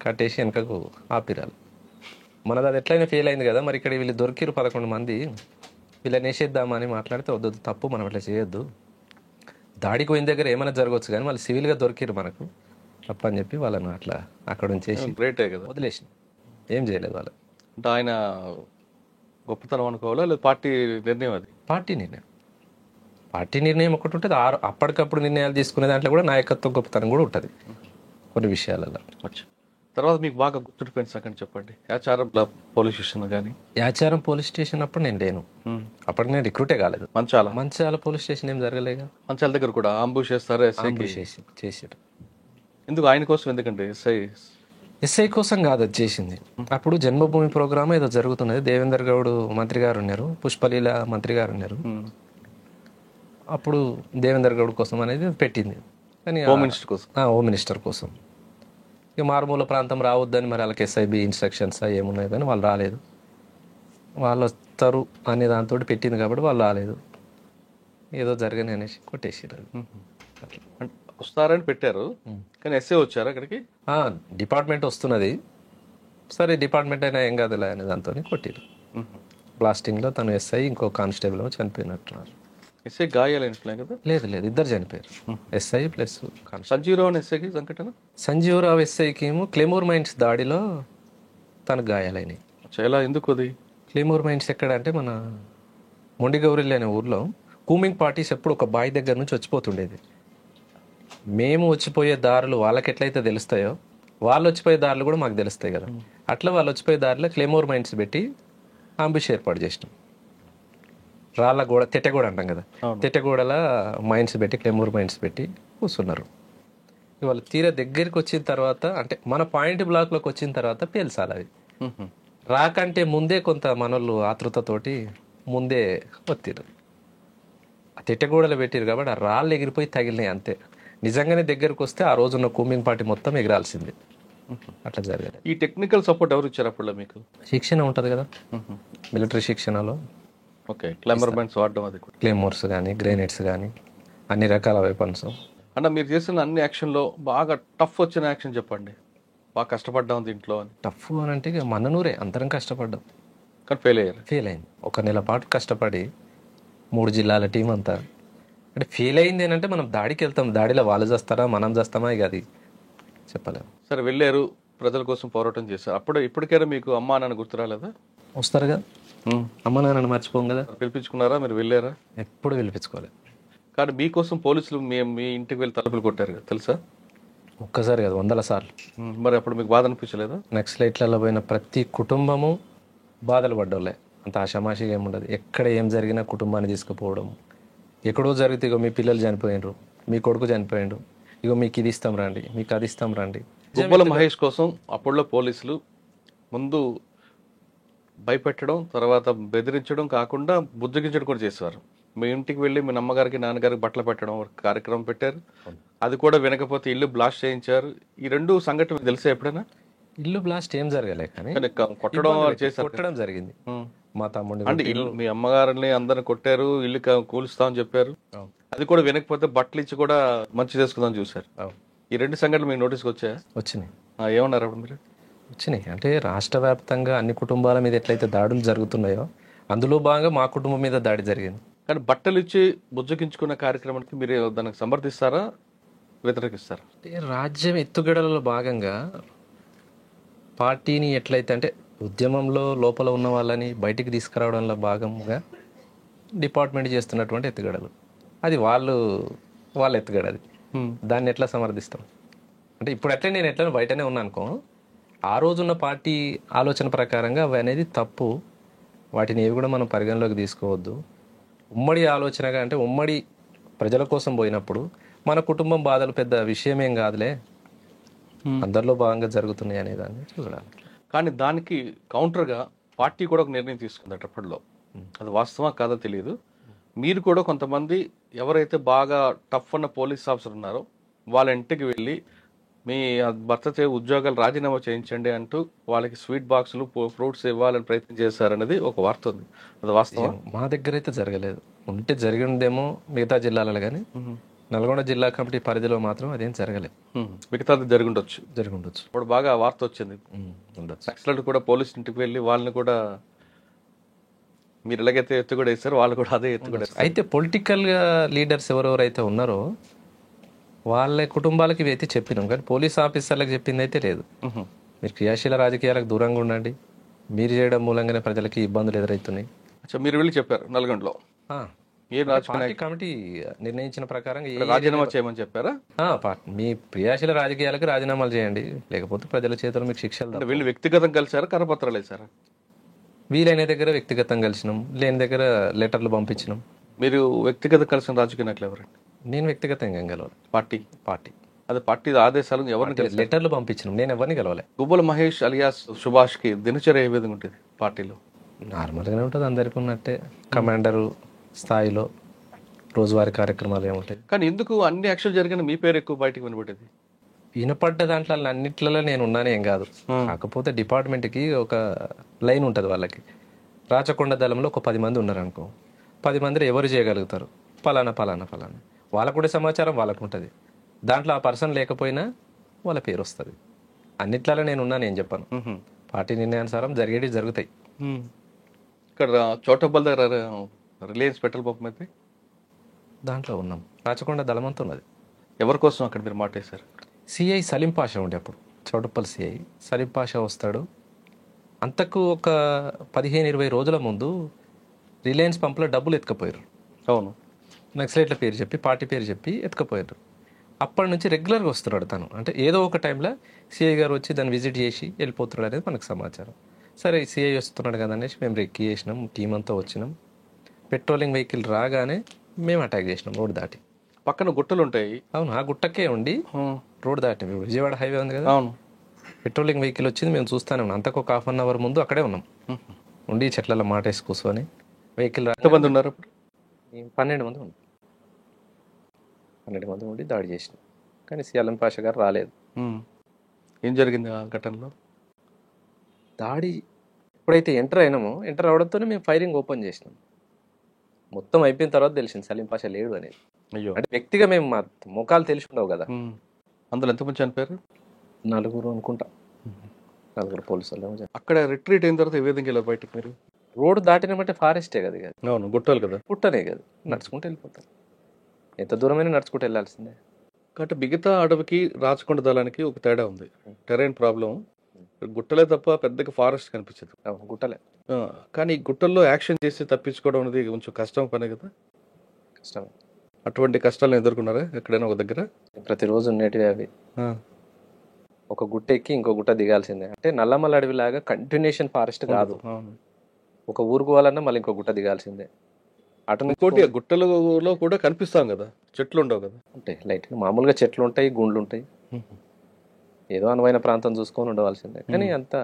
కట్టేసి వెనకకు ఆపిరాలు. మనది అది ఎట్లయినా ఫెయిల్ అయింది కదా, మరి ఇక్కడ వీళ్ళు దొరికిరు 11 మంది, వీళ్ళని వేసేద్దామని మాట్లాడితే వద్దు తప్పు, మనం అట్లా చేయొద్దు, దాడికి పోయిన దగ్గర ఏమైనా జరగవచ్చు కానీ వాళ్ళు సివిల్గా దొరికిరు మనకు తప్ప అని చెప్పి వాళ్ళని అట్లా అక్కడ ఉంచేసి గ్రేటే కదా వదిలేసి ఏం చేయలేదు వాళ్ళు. అంటే ఆయన గొప్పతనం అనుకోవాలా లేదా పార్టీ నిర్ణయం? అది పార్టీ నిర్ణయం ఒకటి ఉంటుంది, అప్పటికప్పుడు నిర్ణయాలు తీసుకునే దాంట్లో కూడా నాయకత్వం గొప్పతనం కూడా ఉంటుంది కొన్ని విషయాలలో. తర్వాత మీకు బాగా గుర్తుండిపోయిన సంగతి చెప్పండి. యాచారం పోలీస్ స్టేషన్ కానీ? యాచారం పోలీస్ స్టేషన్ అప్పుడు నేను లేను, అప్పటికి నేను రిక్రూటే కాలేదు. మంచాల పోలీస్ స్టేషన్ ఏం జరగలేదు. మంచాల దగ్గర కూడా అంబుష్ చేస్తారు, చేసాడు. ఎందుకు? ఆయన కోసం? ఎందుకంటే ఎస్ఐ కోసం కాదు అది చేసింది. అప్పుడు జన్మభూమి ప్రోగ్రామ్ ఏదో జరుగుతున్నది, దేవేందర్ గౌడ్ మంత్రి గారు ఉన్నారు, పుష్పలీల మంత్రి గారు ఉన్నారు. అప్పుడు దేవేందర్ గౌడ్ కోసం అనేది పెట్టింది, కానీ హోమ్ మినిస్టర్ కోసం. ఇక మారుమూల ప్రాంతం రావద్దని మరి వాళ్ళకి ఎస్ఐబి ఇన్స్ట్రక్షన్స్ ఏమున్నాయి కానీ వాళ్ళు రాలేదు. వాళ్ళు వస్తారు అనే దాంతో పెట్టింది కాబట్టి వాళ్ళు రాలేదు, ఏదో జరగని అనేసి కొట్టేసారు. వస్తారని పెట్టారు కానీ ఎస్ఐ వచ్చారు అక్కడికి. డిపార్ట్మెంట్ వస్తున్నది, సరే డిపార్ట్మెంట్ అయినా ఏం కాదులే అనే దాంతో కొట్టిరు. బ్లాస్టింగ్లో తను ఎస్ఐ ఇంకో కానిస్టేబుల్ చనిపోయినట్టున్నారు. ఎస్ఐ గాయాలైనట్లే కదా? లేదు 2 చనిపోయారు, ఎస్ఐ ప్లస్ సంజీవరావు ఎస్ఐకి సంఘటన. సంజీవరావు ఎస్ఐకి ఏమో క్లెమూర్ మైన్స్ దాడిలో తనకు గాయాలైనవి. చాలా ఎందుకు అది? క్లెమూర్ మైన్స్ ఎక్కడ అంటే మన మొండిగౌరిల్లి అనే ఊర్లో కూమింగ్ పార్టీస్ ఎప్పుడు ఒక బాయ్ దగ్గర నుంచి వచ్చిపోతుండేది. మేము వచ్చిపోయే దారులు వాళ్ళకి ఎట్లయితే తెలుస్తాయో వాళ్ళు వచ్చిపోయే దారులు కూడా మాకు తెలుస్తాయి కదా, అట్లా వాళ్ళు వచ్చిపోయే దారిలో క్లెమోర్ మైన్స్ పెట్టి అంబుష్ ఏర్పాటు చేసినాం. రాళ్ళ గోడ, తెట్టెగూడ అంటాం కదా, తెట్టెగూడల మైన్స్ పెట్టి క్లెమోర్ మైన్స్ పెట్టి కూర్చున్నారు. వాళ్ళు తీరా దగ్గరికి వచ్చిన తర్వాత అంటే మన పాయింట్ బ్లాక్లోకి వచ్చిన తర్వాత పేల్చాలి. అవి రాకంటే ముందే కొంత మనోళ్ళు ఆతృతతోటి ముందే ఒత్తిరు. ఆ తెట్టెగూడలు పెట్టిరు కాబట్టి ఆ రాళ్ళు ఎగిరిపోయి తగిలినాయి అంతే. నిజంగానే దగ్గరకు వస్తే ఆ రోజున్న కూంబింగ్ పార్టీ మొత్తం ఎగరాల్సిందే. అట్లా జరగలేదు. ఈ టెక్నికల్ సపోర్ట్ ఎవరు ఇచ్చారు అప్పుడు మీకు? శిక్షణ ఉంటుంది కదా, మిలిటరీ శిక్షణలో ఓకే, క్లైమర్ బ్యాండ్స్ వాడడం అది కూడా. క్లేమోర్స్ కానీ గ్రెనేడ్స్ కానీ అన్ని రకాల వెపన్స్. అన్న మీరు చేసిన అన్ని యాక్షన్లో బాగా టఫ్ వచ్చిన యాక్షన్ చెప్పండి, బాగా కష్టపడ్డాం దీంట్లో అని. టఫ్ అని అంటే ఇక మననూరే అందరం కష్టపడ్డాం, కానీ ఫెయిల్ అయ్యారు. ఫెయిల్ అయింది. 1 నెల పాటు కష్టపడి 3 జిల్లాల టీం అంతా అంటే ఫెయిల్ అయింది ఏంటంటే మనం దాడికి వెళ్తాం, దాడిలో వాళ్ళు చేస్తారా మనం చేస్తామా ఇక అది చెప్పలేము. సరే వెళ్ళారు, ప్రజల కోసం పోరాటం చేశారు. అప్పుడు ఇప్పటికైనా మీకు అమ్మా నాన్న గుర్తు రాలేదా? వస్తారు కదా, అమ్మ నాన్నని మర్చిపోం కదా. పిలిపించుకున్నారా, మీరు వెళ్ళారా? ఎప్పుడు పిలిపించుకోలేదు. కానీ మీకోసం పోలీసులు మీ ఇంటికి వెళ్ళి తలుపులు కొట్టారు కదా, తెలుసా? ఒక్కసారి కదా 100 సార్లు. మరి అప్పుడు మీకు బాధ అనిపించలేదా? నక్సలైట్లలో పోయిన ప్రతి కుటుంబము బాధలు పడ్డోళ్ళే, అంత ఆషామాషిగా ఏముండదు. ఎక్కడ ఏం జరిగినా కుటుంబాన్ని తీసుకుపోవడం, ఎక్కడో జరిగితే ఇగో మీ పిల్లలు చనిపోయినరు, మీ కొడుకు చనిపోయిండు, ఇగో మీకు ఇది ఇస్తాం రండి, మీకు అది ఇస్తాం రండి. గుబ్బల మహేష్ కోసం అప్పుడులో పోలీసులు ముందు భయపెట్టడం, తర్వాత బెదిరించడం కాకుండా బుజ్జగించడం కూడా చేసేవారు. మీ ఇంటికి వెళ్ళి మీ అమ్మగారికి నాన్నగారికి బట్టలు పెట్టడం ఒక కార్యక్రమం పెట్టారు. అది కూడా వినకపోతే ఇల్లు బ్లాస్ట్ చేయించారు. ఈ 2 సంఘటనలు తెలిసే ఎప్పుడైనా? ఇల్లు బ్లాస్ట్ ఏం జరగలే, కానీ కొట్టడం చేశారు, కొట్టడం జరిగింది. మా తమ్ముడిని అంటే ఇల్లు మీ అమ్మగారిని అందరిని కొట్టారు, ఇల్లు కూలుస్తామని చెప్పారు. అది కూడా వినకపోతే బట్టలు ఇచ్చి కూడా మంచి చేసుకుందాం చూశారు. ఈ 2 సంఘటనలు మీకు నోటీస్కి వచ్చాయా? వచ్చినాయి. ఏమన్నారు అప్పుడు మీరు? వచ్చినాయి అంటే రాష్ట్ర వ్యాప్తంగా అన్ని కుటుంబాల మీద ఎట్లయితే దాడులు జరుగుతున్నాయో అందులో భాగంగా మా కుటుంబం మీద దాడి జరిగింది. కానీ బట్టలు ఇచ్చి బుజ్జగించుకున్న కార్యక్రమానికి మీరు దానికి సమర్థిస్తారా, వ్యతిరేకిస్తారా? రాజ్యం ఎత్తుగడలలో భాగంగా పార్టీని ఎట్లయితే అంటే ఉద్యమంలో లోపల ఉన్న వాళ్ళని బయటికి తీసుకురావడంలో భాగంగా డిపార్ట్మెంట్ చేస్తున్నటువంటి ఎత్తుగడలు, అది వాళ్ళ ఎత్తుగడ, అది దాన్ని ఎట్లా సమర్థిస్తాం అంటే ఇప్పుడు ఎట్లా నేను ఎట్లా బయటనే ఉన్నా అనుకో, ఆ రోజున్న పార్టీ ఆలోచన ప్రకారంగా అవి అనేది తప్పు, వాటిని ఏవి కూడా మనం పరిగణలోకి తీసుకోవద్దు. ఉమ్మడి ఆలోచనగా అంటే ఉమ్మడి ప్రజల కోసం పోయినప్పుడు మన కుటుంబం బాధలు పెద్ద విషయమేం కాదులే, అందరిలో భాగంగా జరుగుతున్నాయి అనే దాన్ని చూడాలి. కానీ దానికి కౌంటర్గా పార్టీ కూడా ఒక నిర్ణయం తీసుకుందట అప్పట్లో, అది వాస్తవా కాదో తెలియదు. మీరు కూడా కొంతమంది ఎవరైతే బాగా టఫ్ అన్న పోలీస్ ఆఫీసర్ ఉన్నారో వాళ్ళ ఇంటికి వెళ్ళి మీ భర్త ఉద్యోగాలు రాజీనామా చేయించండి అంటూ వాళ్ళకి స్వీట్ బాక్సులు ఫ్రూట్స్ ఇవ్వాలని ప్రయత్నం చేశారనేది ఒక వార్త ఉంది, అది వాస్తవం? మా దగ్గర అయితే జరగలేదు, ఉంటే జరిగిందేమో మిగతా జిల్లాలలో, కానీ నల్గొండ జిల్లా కమిటీ పరిధిలో మాత్రం అదేం జరగలేదు. మిగతాది జరిగిండొచ్చు. ఇప్పుడు బాగా వార్త వచ్చింది, నక్సలైట్ కూడా పోలీస్ ఇంటికి వెళ్ళి వాళ్ళని కూడా మీరు ఎలాగైతే ఎత్తుగడ వేస్తారు వాళ్ళు కూడా అదే ఎత్తుగడ. అయితే పొలిటికల్గా లీడర్స్ ఎవరెవరైతే ఉన్నారో వాళ్ళ కుటుంబాలకి ఇవి అయితే చెప్పినాం, కానీ పోలీస్ ఆఫీసర్లకు చెప్పింది అయితే లేదు. మీరు క్రియాశీల రాజకీయాలకు దూరంగా ఉండండి, మీరు చేయడం మూలంగానే ప్రజలకి ఇబ్బందులు ఎదురవుతున్నాయి. మీరు వెళ్ళి చెప్పారు నల్గొండలో, కమిటీ నిర్ణయించిన ప్రకారం రాజీనామా చేయమని చెప్పారా? మీ క్రియాశీల రాజకీయాలకు రాజీనామాలు చేయండి, లేకపోతే ప్రజల చేతుల్లో మీకు శిక్షలు. వీళ్ళు వ్యక్తిగతం కలిసారా, కరపత్రాలు వేసారా? వీలైన దగ్గర వ్యక్తిగతం కలిసినాం, లేని దగ్గర లెటర్లు పంపించినాం. మీరు వ్యక్తిగత కలిసిన రాజకీయ నాయకులు ఎవరండి? నేను వ్యక్తిగతంగా గెలవాలి. పార్టీ అది పార్టీ ఆదేశాలు ఎవరిని లెటర్లు పంపించినాం, నేను ఎవరిని గెలవాలి. గుబ్బల మహేష్ అలియాస్ సుభాష్ కి దినచర్య ఏ విధంగా ఉంటుంది పార్టీలో? నార్మల్గానే ఉంటుంది, అందరికీ ఉన్నట్టే, కమాండరు స్థాయిలో రోజువారీ కార్యక్రమాలు ఏముంటాయి. కానీ ఎందుకు అన్ని యాక్షన్ జరిగిన మీ పేరు ఎక్కువ బయటకు వినబడేది? వినపడ్డ దాంట్లో అన్నిట్లలో నేను ఉన్నాను ఏం కాదు, కాకపోతే డిపార్ట్మెంట్కి ఒక లైన్ ఉంటుంది వాళ్ళకి. రాచకొండ దళంలో ఒక 10 మంది ఉన్నారు అనుకో, 10 మందిలో ఎవరు చేయగలుగుతారు, ఫలానా ఫలానా ఫలానా, వాళ్ళకు కూడా సమాచారం వాళ్ళకు ఉంటుంది. దాంట్లో ఆ పర్సన్ లేకపోయినా వాళ్ళ పేరు వస్తుంది. అన్నిట్లలో నేను ఉన్నాను ఏం చెప్పాను, పార్టీ నిర్ణయానుసారం జరిగేవి జరుగుతాయి. ఇక్కడ చోటబ్బల్ దగ్గర రిలయన్స్ పెట్రోల్ పంప్ అయితే దాంట్లో ఉన్నాం, రాచకొండ దళం అంతా ఉన్నది. ఎవరి కోసం అక్కడ మీరు మాటేశారు? సిఐ సలీం పాషా ఉండే అప్పుడు, చౌటప్పల్ సిఐ సలీం పాషా వస్తాడు. అంతకు ఒక 15-20 రోజుల ముందు రిలయన్స్ పంపులో డబ్బులు ఎత్తుకపోయారు. అవును, నక్సలైట్ల పేరు చెప్పి పార్టీ పేరు చెప్పి ఎత్తుకపోయారు. అప్పటి నుంచి రెగ్యులర్గా వస్తున్నాడు తను, అంటే ఏదో ఒక టైంలో సిఐ గారు వచ్చి దాన్ని విజిట్ చేసి వెళ్ళిపోతున్నాడు అనేది మనకు సమాచారం. సరే సిఐ వస్తున్నాడు కదా అనేసి మేము రెక్కి చేసినాం, టీం అంతా వచ్చినాం. పెట్రోలింగ్ వెహికల్ రాగానే మేము అటాక్ చేసినాం, రోడ్ దాటి. పక్కన గుట్టలు ఉంటాయి. అవును, ఆ గుట్టకే ఉండి రోడ్ దాటి, విజయవాడ హైవే ఉంది కదా. అవును, పెట్రోలింగ్ వెహికల్ వచ్చింది, మేము చూస్తానే ఉన్నాం. అంతకు ఒక 1/2 అవర్ ముందు అక్కడే ఉన్నాం, ఉండి చెట్లలో మాటేసి కూర్చొని. వెహికల్ ఎంతమంది ఉన్నారు అప్పుడు? 12 మంది ఉండి 12 మంది ఉండి దాడి చేసినాం. కానీ సియాలం పాషా గారు రాలేదు. ఏం జరిగింది ఆ ఘటనలో? దాడి ఎప్పుడైతే ఎంటర్ అయినామో, ఎంటర్ అవడంతోనే మేము ఫైరింగ్ ఓపెన్ చేసినాం. మొత్తం అయిపోయిన తర్వాత తెలిసింది సలీం పాషా లేడు అనేది. అయ్యో. అంటే వ్యక్తిగా మేము మా ముఖాలు తెలిసి ఉండవు కదా. అందులో ఎంతమంది చనిపోయారు? 4 అనుకుంటా, 4 పోలీసులు. అక్కడ రిట్రీట్ అయిన తర్వాత ఏ విధంగా వెళ్ళారు బయటకు మీరు? రోడ్డు దాటినామంటే ఫారెస్టే కదా ఇక. అవును, గుట్టాలు కదా, పుట్టనే కదా, నడుచుకుంటూ వెళ్ళిపోతాం. ఎంత దూరమైనా నడుచుకుంటూ వెళ్ళాల్సిందే. కాబట్టి మిగతా అడవికి రాచకొండ దళానికి ఒక తేడా ఉంది. Terrain problem. గుట్టలే తప్ప పెద్దగా ఫారెస్ట్ కనిపించదు. అవును, గుట్టలే. కానీ ఈ గుట్టల్లో యాక్షన్ చేసి తప్పించుకోవడం అనేది కొంచెం కష్టం పనే కదా. కష్టం. అటువంటి కష్టాలను ఎదుర్కొన్నారా ఎక్కడైనా ఒక దగ్గర? ప్రతిరోజు ఉండేటివి అవి. ఒక గుట్ట ఎక్కి ఇంకో గుట్ట దిగాల్సిందే. అంటే నల్లమల్ల అడవి లాగా కంటిన్యూషన్ ఫారెస్ట్ కాదు. ఒక ఊరుకు పోవాలన్నా మళ్ళీ ఇంకో గుట్ట దిగాల్సిందే. అటు ఇంకోటి గుట్టలలో కూడా కనిపిస్తాం కదా, చెట్లు ఉండవు కదా. ఉంటాయి లైట్గా, మామూలుగా చెట్లు ఉంటాయి, గుండ్లు ఉంటాయి. ఏదో అనువైన ప్రాంతం చూసుకొని ఉండవలసిందే. కానీ అంత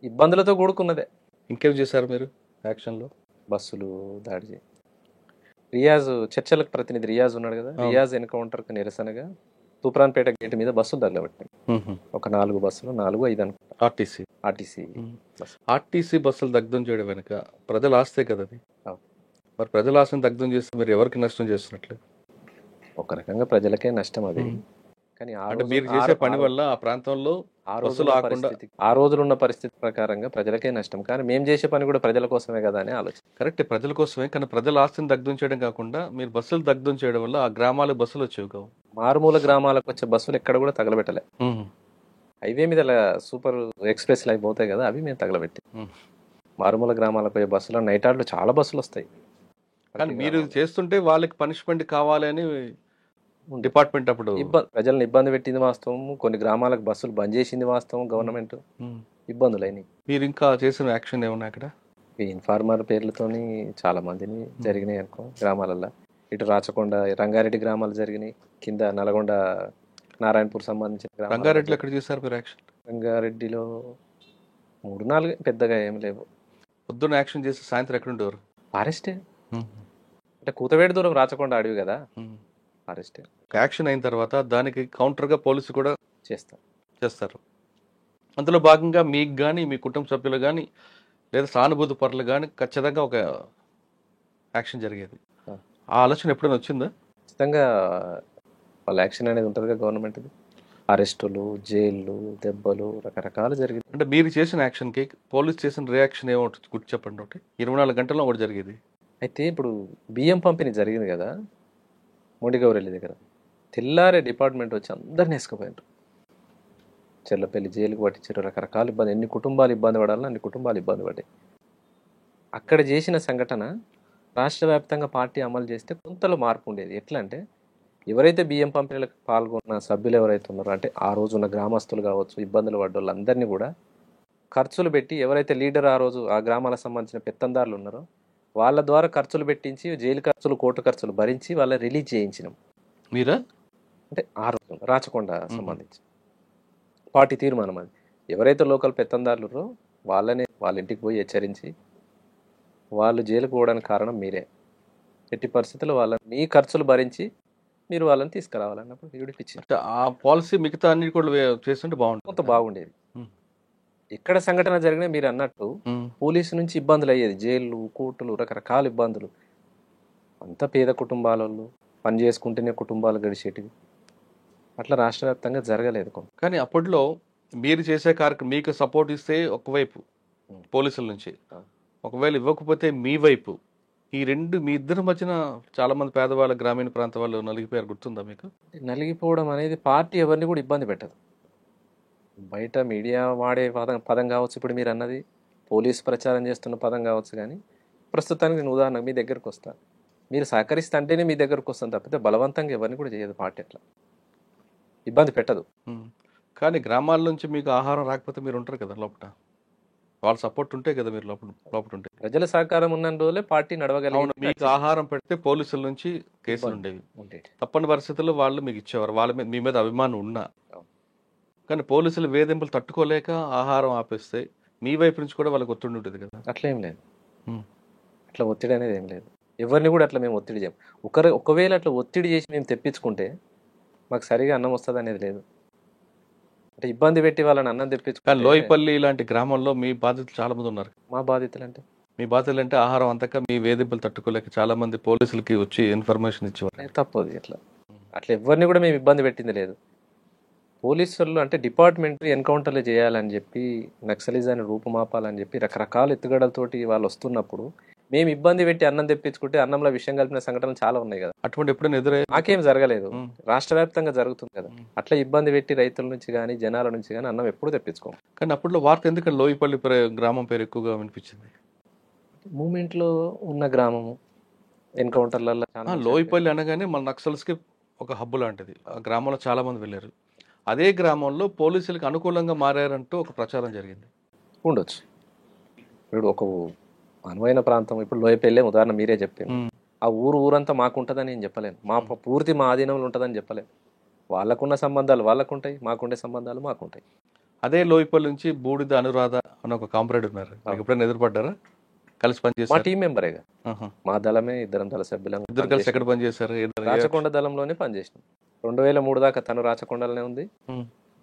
ఇబ్బందులతో కూడుకున్నదే. ఇంకేం చేశారు మీరు యాక్షన్లో? బస్సులు దాడి చేయి. రియాజ్ చర్చలకు ప్రతినిధి రియాజ్ ఉన్నాడు కదా, రియాజ్ ఎన్కౌంటర్కి నిరసనగా తూప్రాన్పేట గేట్ మీద బస్సులు తగలబెట్టాయి. ఒక 4 బస్సులు, 4-5 అనుకుంటా. ఆర్టీసీ బస్సులు దగ్ధం చేయడం వెనుక ప్రజల ఆస్తే కదా అది. మరి ప్రజల ఆశను దగ్ధం చేస్తే మీరు ఎవరికి నష్టం చేస్తున్నట్లు? ఒక రకంగా ప్రజలకే నష్టం అది. కానీ మీరు చేసే పని వల్ల ఆ ప్రాంతంలో ఆ రోజులు ఉన్న పరిస్థితి ప్రకారంగా ప్రజలకే నష్టం. కానీ మేము చేసే పని కూడా ప్రజల కోసమే కదా అని ఆలోచన. కరెక్ట్, ప్రజల కోసమే. కానీ ప్రజల ఆస్తిని దగ్ధం చేయడం కాకుండా మీరు బస్సులు దగ్ధం చేయడం వల్ల ఆ గ్రామాలకు బస్సులు వచ్చేవి కావు. మారుమూల గ్రామాలకు వచ్చే బస్సులు ఎక్కడ కూడా తగలబెట్టలే. హైవే మీద సూపర్ ఎక్స్ప్రెస్ లైవ్ పోతాయి కదా, అవి మేము తగలబెట్టి. మారుమూల గ్రామాలకు పోయే బస్సులో నైట్ ఆర్డర్లు చాలా బస్సులు వస్తాయి. కానీ మీరు చేస్తుంటే వాళ్ళకి పనిష్మెంట్ కావాలి అని డిపార్ట్మెంట్ అప్పుడు ప్రజలను ఇబ్బంది పెట్టింది వాస్తవం. కొన్ని గ్రామాలకు బస్సులు బంద్ చేసింది వాస్తవం. గవర్నమెంట్ ఇబ్బందులు అయినాయి. మీరు ఇంకా చేసిన యాక్షన్ ఏమన్నా అక్కడ? ఈ ఇన్ఫార్మర్ పేర్లతోని చాలా మందిని జరిగినాయి అనుకో గ్రామాలలో. ఇటు రాచకొండ, రంగారెడ్డి గ్రామాలు జరిగినాయి. కింద నల్గొండ, నారాయణపూర్ సంబంధించిన రంగారెడ్డిలో ఎక్కడ చేశారు మీరు యాక్షన్? రంగారెడ్డిలో 3-4 పెద్దగా ఏం లేవు. పొద్దున్న యాక్షన్ చేసి సాయంత్రం ఎక్కడ ఉండేవారు? ఫారెస్టే. అంటే కూతవేడి దూరం రాచకొండ అడవి కదా, ఫారెస్టే. యాక్షన్ అయిన తర్వాత దానికి కౌంటర్గా పోలీసు కూడా చేస్తారు. అందులో భాగంగా మీకు కానీ మీ కుటుంబ సభ్యులు కానీ లేదా సానుభూతి పరులు కానీ ఖచ్చితంగా ఒక యాక్షన్ జరిగేది. ఆ ఆలోచన ఎప్పుడైనా వచ్చిందా? ఖచ్చితంగా వాళ్ళ యాక్షన్ అనేది ఉంటుంది గవర్నమెంట్ది. అరెస్టులు, జైళ్ళు, దెబ్బలు, రకరకాలు జరిగింది. అంటే మీరు చేసిన యాక్షన్కి పోలీస్ చేసిన రియాక్షన్ ఏమో గుర్తు చెప్పండి. ఒకటి 24 గంటల్లో ఒకటి జరిగేది. అయితే ఇప్పుడు బియ్యం పంపిణీ జరిగింది కదా మొండిగౌరెల్లి దగ్గర, తెల్లారే డిపార్ట్మెంట్ వచ్చి అందరిని వేసుకుపోయారు. చెర్లపల్లి జైలుకి పట్టించారు. రకరకాల ఇబ్బంది, ఎన్ని కుటుంబాలు ఇబ్బంది పడాలని అన్ని కుటుంబాలు ఇబ్బంది పడ్డాయి. అక్కడ చేసిన సంఘటన రాష్ట్ర వ్యాప్తంగా పార్టీ అమలు చేస్తే కొంతలో మార్పు ఉండేది. ఎట్లా అంటే ఎవరైతే బియ్యం పంపిణీలకు పాల్గొన్న సభ్యులు ఎవరైతే ఉన్నారో, అంటే ఆ రోజు ఉన్న గ్రామస్తులు కావచ్చు, ఇబ్బందులు పడ్డ వాళ్ళందరినీ కూడా ఖర్చులు పెట్టి, ఎవరైతే లీడర్ ఆ రోజు ఆ గ్రామాలకు సంబంధించిన పెత్తందారులు ఉన్నారో వాళ్ళ ద్వారా ఖర్చులు పెట్టించి, జైలు ఖర్చులు, కోర్టు ఖర్చులు భరించి వాళ్ళ రిలీజ్ చేయించినాం. మీరా? అంటే ఆ రోజు రాచకొండ సంబంధించి పార్టీ తీర్మానం అది. ఎవరైతే లోకల్ పెత్తందారులు వాళ్ళని వాళ్ళ ఇంటికి పోయి హెచ్చరించి, వాళ్ళు జైలుకు పోవడానికి కారణం మీరే, ఎట్టి పరిస్థితుల్లో వాళ్ళని మీ ఖర్చులు భరించి మీరు వాళ్ళని తీసుకురావాలన్నప్పుడు విడిపించారు. ఆ పాలసీ మిగతా అన్ని కూడా చేస్తుంటే బాగుంటుంది, కొంత బాగుండేది. ఎక్కడ సంఘటన జరిగినా మీరు అన్నట్టు పోలీసు నుంచి ఇబ్బందులు అయ్యేది, జైళ్ళు, కోర్టులు, రకరకాల ఇబ్బందులు. అంతా పేద కుటుంబాలలో పని చేసుకుంటేనే కుటుంబాలు గడిచేటివి. అట్లా రాష్ట్ర వ్యాప్తంగా జరగలేదు. కానీ అప్పట్లో మీరు చేసే కార్యక్రమం మీకు సపోర్ట్ ఇస్తే ఒకవైపు పోలీసుల నుంచి, ఒకవేళ ఇవ్వకపోతే మీ వైపు, ఈ రెండు మీ ఇద్దరి మధ్యన చాలా మంది పేదవాళ్ళ, గ్రామీణ ప్రాంత వాళ్ళు నలిగిపోయారు. గుర్తుందా మీకు? నలిగిపోవడం అనేది పార్టీ ఎవరిని కూడా ఇబ్బంది పెట్టదు. బయట మీడియా వాడే పదం కావచ్చు, ఇప్పుడు మీరు అన్నది పోలీసు ప్రచారం చేస్తున్న పదం కావచ్చు. కానీ ప్రస్తుతానికి నేను ఉదాహరణకు మీ దగ్గరకు వస్తాను, మీరు సహకరిస్తే అంటేనే మీ దగ్గరకు వస్తాను తప్పితే బలవంతంగా ఎవరిని కూడా చేయదు పార్టీ. అట్లా ఇబ్బంది పెట్టదు. కానీ గ్రామాల నుంచి మీకు ఆహారం రాకపోతే మీరు ఉంటారు కదా లోపల, వాళ్ళ సపోర్ట్ ఉంటే కదా మీరు లోపల ఉంటే. ప్రజల సహకారం ఉన్న రోజులే పార్టీ నడవగలిగింది. మీకు ఆహారం పెడితే పోలీసుల నుంచి కేసులు ఉండేవి. తప్పని పరిస్థితుల్లో వాళ్ళు మీకు ఇచ్చేవారు, వాళ్ళ మీద మీ మీద అభిమానం ఉన్నా. కానీ పోలీసులు వేధింపులు తట్టుకోలేక ఆహారం ఆపేస్తే మీ వైపు నుంచి కూడా వాళ్ళకి ఒత్తిడి ఉంటుంది కదా. అట్లా ఏం లేదు, అట్లా ఒత్తిడి అనేది ఏం లేదు. ఎవరిని కూడా అట్లా మేము ఒత్తిడి చేయం. ఒకవేళ అట్లా ఒత్తిడి చేసి మేము తెప్పించుకుంటే మాకు సరిగా అన్నం వస్తుంది అనేది లేదు. అంటే ఇబ్బంది పెట్టి వాళ్ళని అన్నం కానీ తెప్పించుకుంటే లోయపల్లి ఇలాంటి గ్రామంలో మీ బాధితులు చాలా మంది ఉన్నారు. మా బాధితులు అంటే మీ బాధితులు అంటే ఆహారం అంతక మీ వేధింపులు తట్టుకోలేక చాలా మంది పోలీసులకి వచ్చి ఇన్ఫర్మేషన్ ఇచ్చేవారు. తప్పదు. అట్లా ఎవరిని కూడా మేము ఇబ్బంది పెట్టింది లేదు. పోలీసులు అంటే డిపార్ట్మెంట్ ఎన్కౌంటర్లు చేయాలని చెప్పి, నక్సలిజాన్ని రూపుమాపాలని చెప్పి రకరకాల ఎత్తుగడలతోటి వాళ్ళు వస్తున్నప్పుడు మేము ఇబ్బంది పెట్టి అన్నం తెప్పించుకుంటే అన్నంలో విషయం కలిపిన సంఘటనలు చాలా ఉన్నాయి కదా. అటువంటి ఎప్పుడైనా ఎదురై నాకేం జరగలేదు, రాష్ట్ర వ్యాప్తంగా జరుగుతుంది కదా. అట్లా ఇబ్బంది పెట్టి రైతుల నుంచి కానీ జనాల నుంచి కానీ అన్నం ఎప్పుడు తెప్పించుకోం. కానీ అప్పట్లో వార్త ఎందుకంటే లోయపల్లి గ్రామం పేరు ఎక్కువగా వినిపించింది. మూమెంట్లో ఉన్న గ్రామము ఎన్కౌంటర్లలో లోయపల్లి అనగానే మన నక్సల్స్కి ఒక హబ్బు లాంటిది. ఆ గ్రామంలో చాలా మంది వెళ్ళారు. అదే గ్రామంలో పోలీసులకు అనుకూలంగా మారారంటూ ఒక ప్రచారం జరిగింది. ఉండొచ్చు. ఇప్పుడు ఒక అనువైన ప్రాంతం, ఇప్పుడు లోయపల్లె ఉదాహరణ మీరే చెప్పారు. ఆ ఊరంతా మాకుంటుందని నేను చెప్పలేను, పూర్తి మా ఆధీనంలో ఉంటుందని చెప్పలేను. వాళ్ళకున్న సంబంధాలు వాళ్ళకుంటాయి, మాకుండే సంబంధాలు మాకుంటాయి. అదే లోయపల్లి నుంచి బూడిద అనురాధ అని ఒక కాంప్రేడ్ ఉన్నారు. ఎప్పుడైనా ఎదురుపడ్డారా? కలిసి మా పనిచేస్తారు? టీం మెంబరేగా, మా దళమే, ఇద్దరం దళ సభ్యులం. ఇద్దరు కలిసి ఎక్కడ పనిచేశారు? రాచకొండ దళంలోనే పనిచేసినాం. 2003 దాకా తను రాచకొండలోనే ఉంది.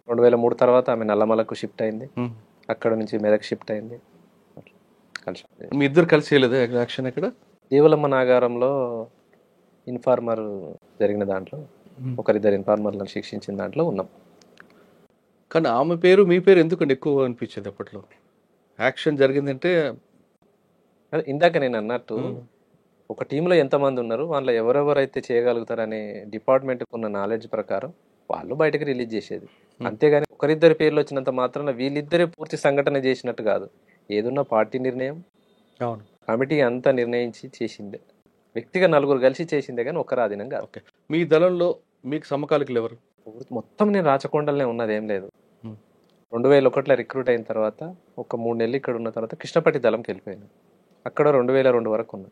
2003 తర్వాత ఆమె నల్లమలకు షిఫ్ట్ అయింది, అక్కడ నుంచి మెదక్ షిఫ్ట్ అయింది. కలిసి మీ ఇద్దరు కలిసి చేయలేదు యాక్షన్? ఇక్కడ దేవలమ్మ నాగారంలో ఇన్ఫార్మర్ జరిగిన దాంట్లో ఒకరిద్దరు ఇన్ఫార్మర్లను శిక్షించిన దాంట్లో ఉన్నాం. కానీ ఆమె పేరు మీ పేరు ఎందుకంటే ఎక్కువ అనిపించేది అప్పట్లో? యాక్షన్ జరిగిందంటే అదే ఇందాక నేను అన్నట్టు ఒక టీంలో ఎంతమంది ఉన్నారు, వాళ్ళ ఎవరెవరైతే చేయగలుగుతారనే డిపార్ట్మెంట్కి ఉన్న నాలెడ్జ్ ప్రకారం వాళ్ళు బయటకు రిలీజ్ చేసేది. అంతేగాని ఒకరిద్దరి పేర్లు వచ్చినంత మాత్రాన వీళ్ళిద్దరే పూర్తి సంఘటన చేసినట్టు కాదు. ఏదున్నా పార్టీ నిర్ణయం, అవును, కమిటీ అంతా నిర్ణయించి చేసిందే. వ్యక్తిగా నలుగురు కలిసి చేసిందే కానీ ఒక్కరు ఆధీనం కాదు. ఓకే. మీ దళంలో మీకు సమకాలికులు ఎవరు? మొత్తం నేను రాచకొండలనే ఉన్నది ఏం లేదు. 2001లో రిక్రూట్ అయిన తర్వాత ఒక 3 నెలలు ఇక్కడ ఉన్న తర్వాత కృష్ణపట్టి దళంకి వెళ్ళిపోయాను. అక్కడ 2002 వరకు ఉన్నా.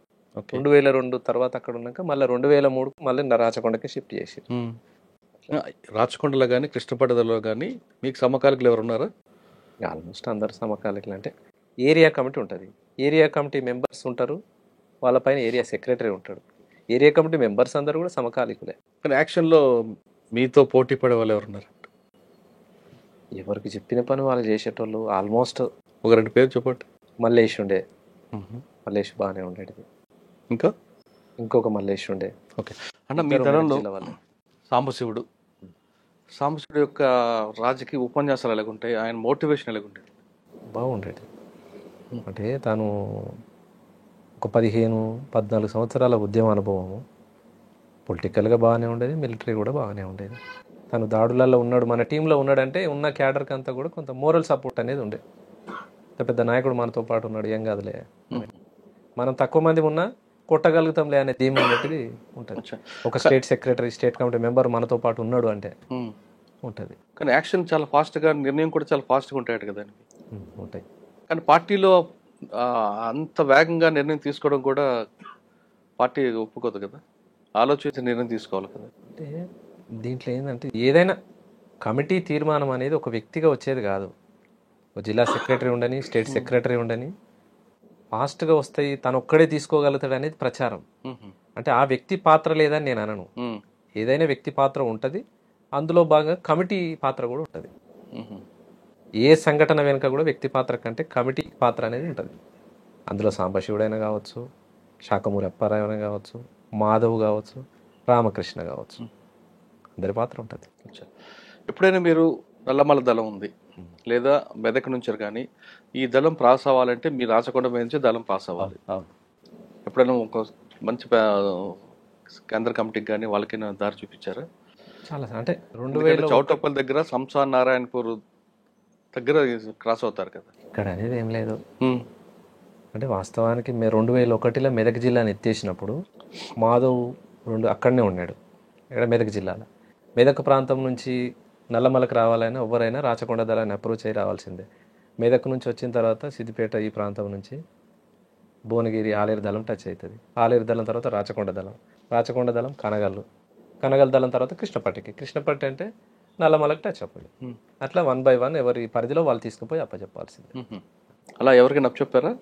2002 తర్వాత అక్కడ ఉన్నాక మళ్ళీ 2003 మళ్ళీ రాచకొండకి షిఫ్ట్ చేసి. రాచకొండలో కానీ కృష్ణపట్టలో కానీ మీకు సమకాలికులు ఎవరు ఉన్నారా? ఆల్మోస్ట్ అందరు సమకాలికులు. అంటే ఏరియా కమిటీ ఉంటుంది, ఏరియా కమిటీ మెంబర్స్ ఉంటారు, వాళ్ళపైన ఏరియా సెక్రటరీ ఉంటాడు. ఏరియా కమిటీ మెంబర్స్ అందరూ కూడా సమకాలికులే. కానీ యాక్షన్లో మీతో పోటీ పడే వాళ్ళు ఎవరున్నారు? ఎవరికి చెప్పిన పని వాళ్ళు చేసేటోళ్ళు. ఆల్మోస్ట్ ఒక 2 పేరు చెప్పండి. మల్లేష్ ఉండే, మల్లేష్ బాగానే ఉండేది. ఇంకా ఇంకొక మల్లేష్ ఉండే. ఓకే. అంటే మీ తరంలో సాంబశివుడు యొక్క రాజకీయ ఉపన్యాసాలు ఎలాగుంటాయి, ఆయన మోటివేషన్ ఎలాగుంటాయి? బాగుండేది. అంటే తను ఒక 15-14 సంవత్సరాల ఉద్యమ అనుభవము, పొలిటికల్గా బాగానే ఉండేది, మిలిటరీ కూడా బాగానే ఉండేది. తను దాడులలో ఉన్నాడు, మన టీంలో ఉన్నాడంటే ఉన్న క్యాడర్కి అంతా కూడా కొంత మోరల్ సపోర్ట్ అనేది ఉండే. పెద్ద నాయకుడు మనతో పాటు ఉన్నాడు, ఏం కాదులే, మనం తక్కువ మంది ఉన్నా కొట్టగలుగుతాంలే అనే ధీమా అనేది ఉంటుంది. ఒక state secretary, state committee member మనతో పాటు ఉన్నాడు అంటే ఉంటుంది. కానీ యాక్షన్ చాలా ఫాస్ట్గా, నిర్ణయం కూడా చాలా ఫాస్ట్గా ఉంటాయి కదా. ఉంటాయి. కానీ పార్టీలో అంత వేగంగా నిర్ణయం తీసుకోవడం కూడా పార్టీ ఒప్పుకోదు కదా, ఆలోచించి నిర్ణయం తీసుకోవాలి కదా. అంటే దీంట్లో ఏంటంటే ఏదైనా కమిటీ తీర్మానం అనేది ఒక వ్యక్తిగా వచ్చేది కాదు. ఒక జిల్లా సెక్రటరీ ఉండని, స్టేట్ సెక్రటరీ ఉండని ఫాస్ట్గా వస్తాయి, తను ఒక్కడే తీసుకోగలుగుతాడు అనేది ప్రచారం. అంటే ఆ వ్యక్తి పాత్ర లేదని నేను అనను. ఏదైనా వ్యక్తి పాత్ర ఉంటుంది, అందులో భాగంగా కమిటీ పాత్ర కూడా ఉంటుంది. ఏ సంఘటన వెనుక కూడా వ్యక్తి పాత్ర కంటే కమిటీ పాత్ర అనేది ఉంటుంది. అందులో సాంబశివుడైనా కావచ్చు, శాఖమూరి అప్పారావు అయినా కావచ్చు, మాధవ్ కావచ్చు, రామకృష్ణ కావచ్చు, అందరి పాత్ర ఉంటుంది. ఎప్పుడైనా మీరు నల్లమల దళం ఉంది లేదా మెదక్ నుంచి కానీ ఈ దళం పాస్ అవ్వాలంటే మీ రాచకొండ మీద నుంచి దళం పాస్ అవ్వాలి. ఎప్పుడైనా ఒక మంచి కేంద్ర కమిటీకి కానీ వాళ్ళకైనా దారి చూపించారా? చాలా. అంటే 2000 చౌటప్పల్ దగ్గర సంసార్ నారాయణపూర్ దగ్గర క్రాస్ అవుతారు కదా, ఇక్కడ అనేది ఏం లేదు. అంటే వాస్తవానికి 2001లో మెదక్ జిల్లాని ఎత్తేసినప్పుడు మాధవ్ అక్కడనే ఉన్నాడు, ఇక్కడ మెదక్ జిల్లాలో. మెదక్ ప్రాంతం నుంచి నల్లమలకు రావాలైనా ఎవరైనా రాచకొండ దళాన్ని అప్రోచ్ అయ్యి రావాల్సిందే. మెదక్ నుంచి వచ్చిన తర్వాత సిద్దిపేట ఈ ప్రాంతం నుంచి భువనగిరి ఆలేరు దళం టచ్ అవుతుంది. ఆలేరు దళం తర్వాత రాచకొండ దళం, రాచకొండ దళం కనగల్లు, కనగల్ దళం తర్వాత కృష్ణపట్టి అంటే నల్లమలకు టచ్ అప్పుడు. అట్లా 1 by 1 ఎవరి పరిధిలో వాళ్ళు తీసుకుపోయి అప్పచెప్పాల్సిందే. అలా ఎవరికి నప్పచెప్పారా?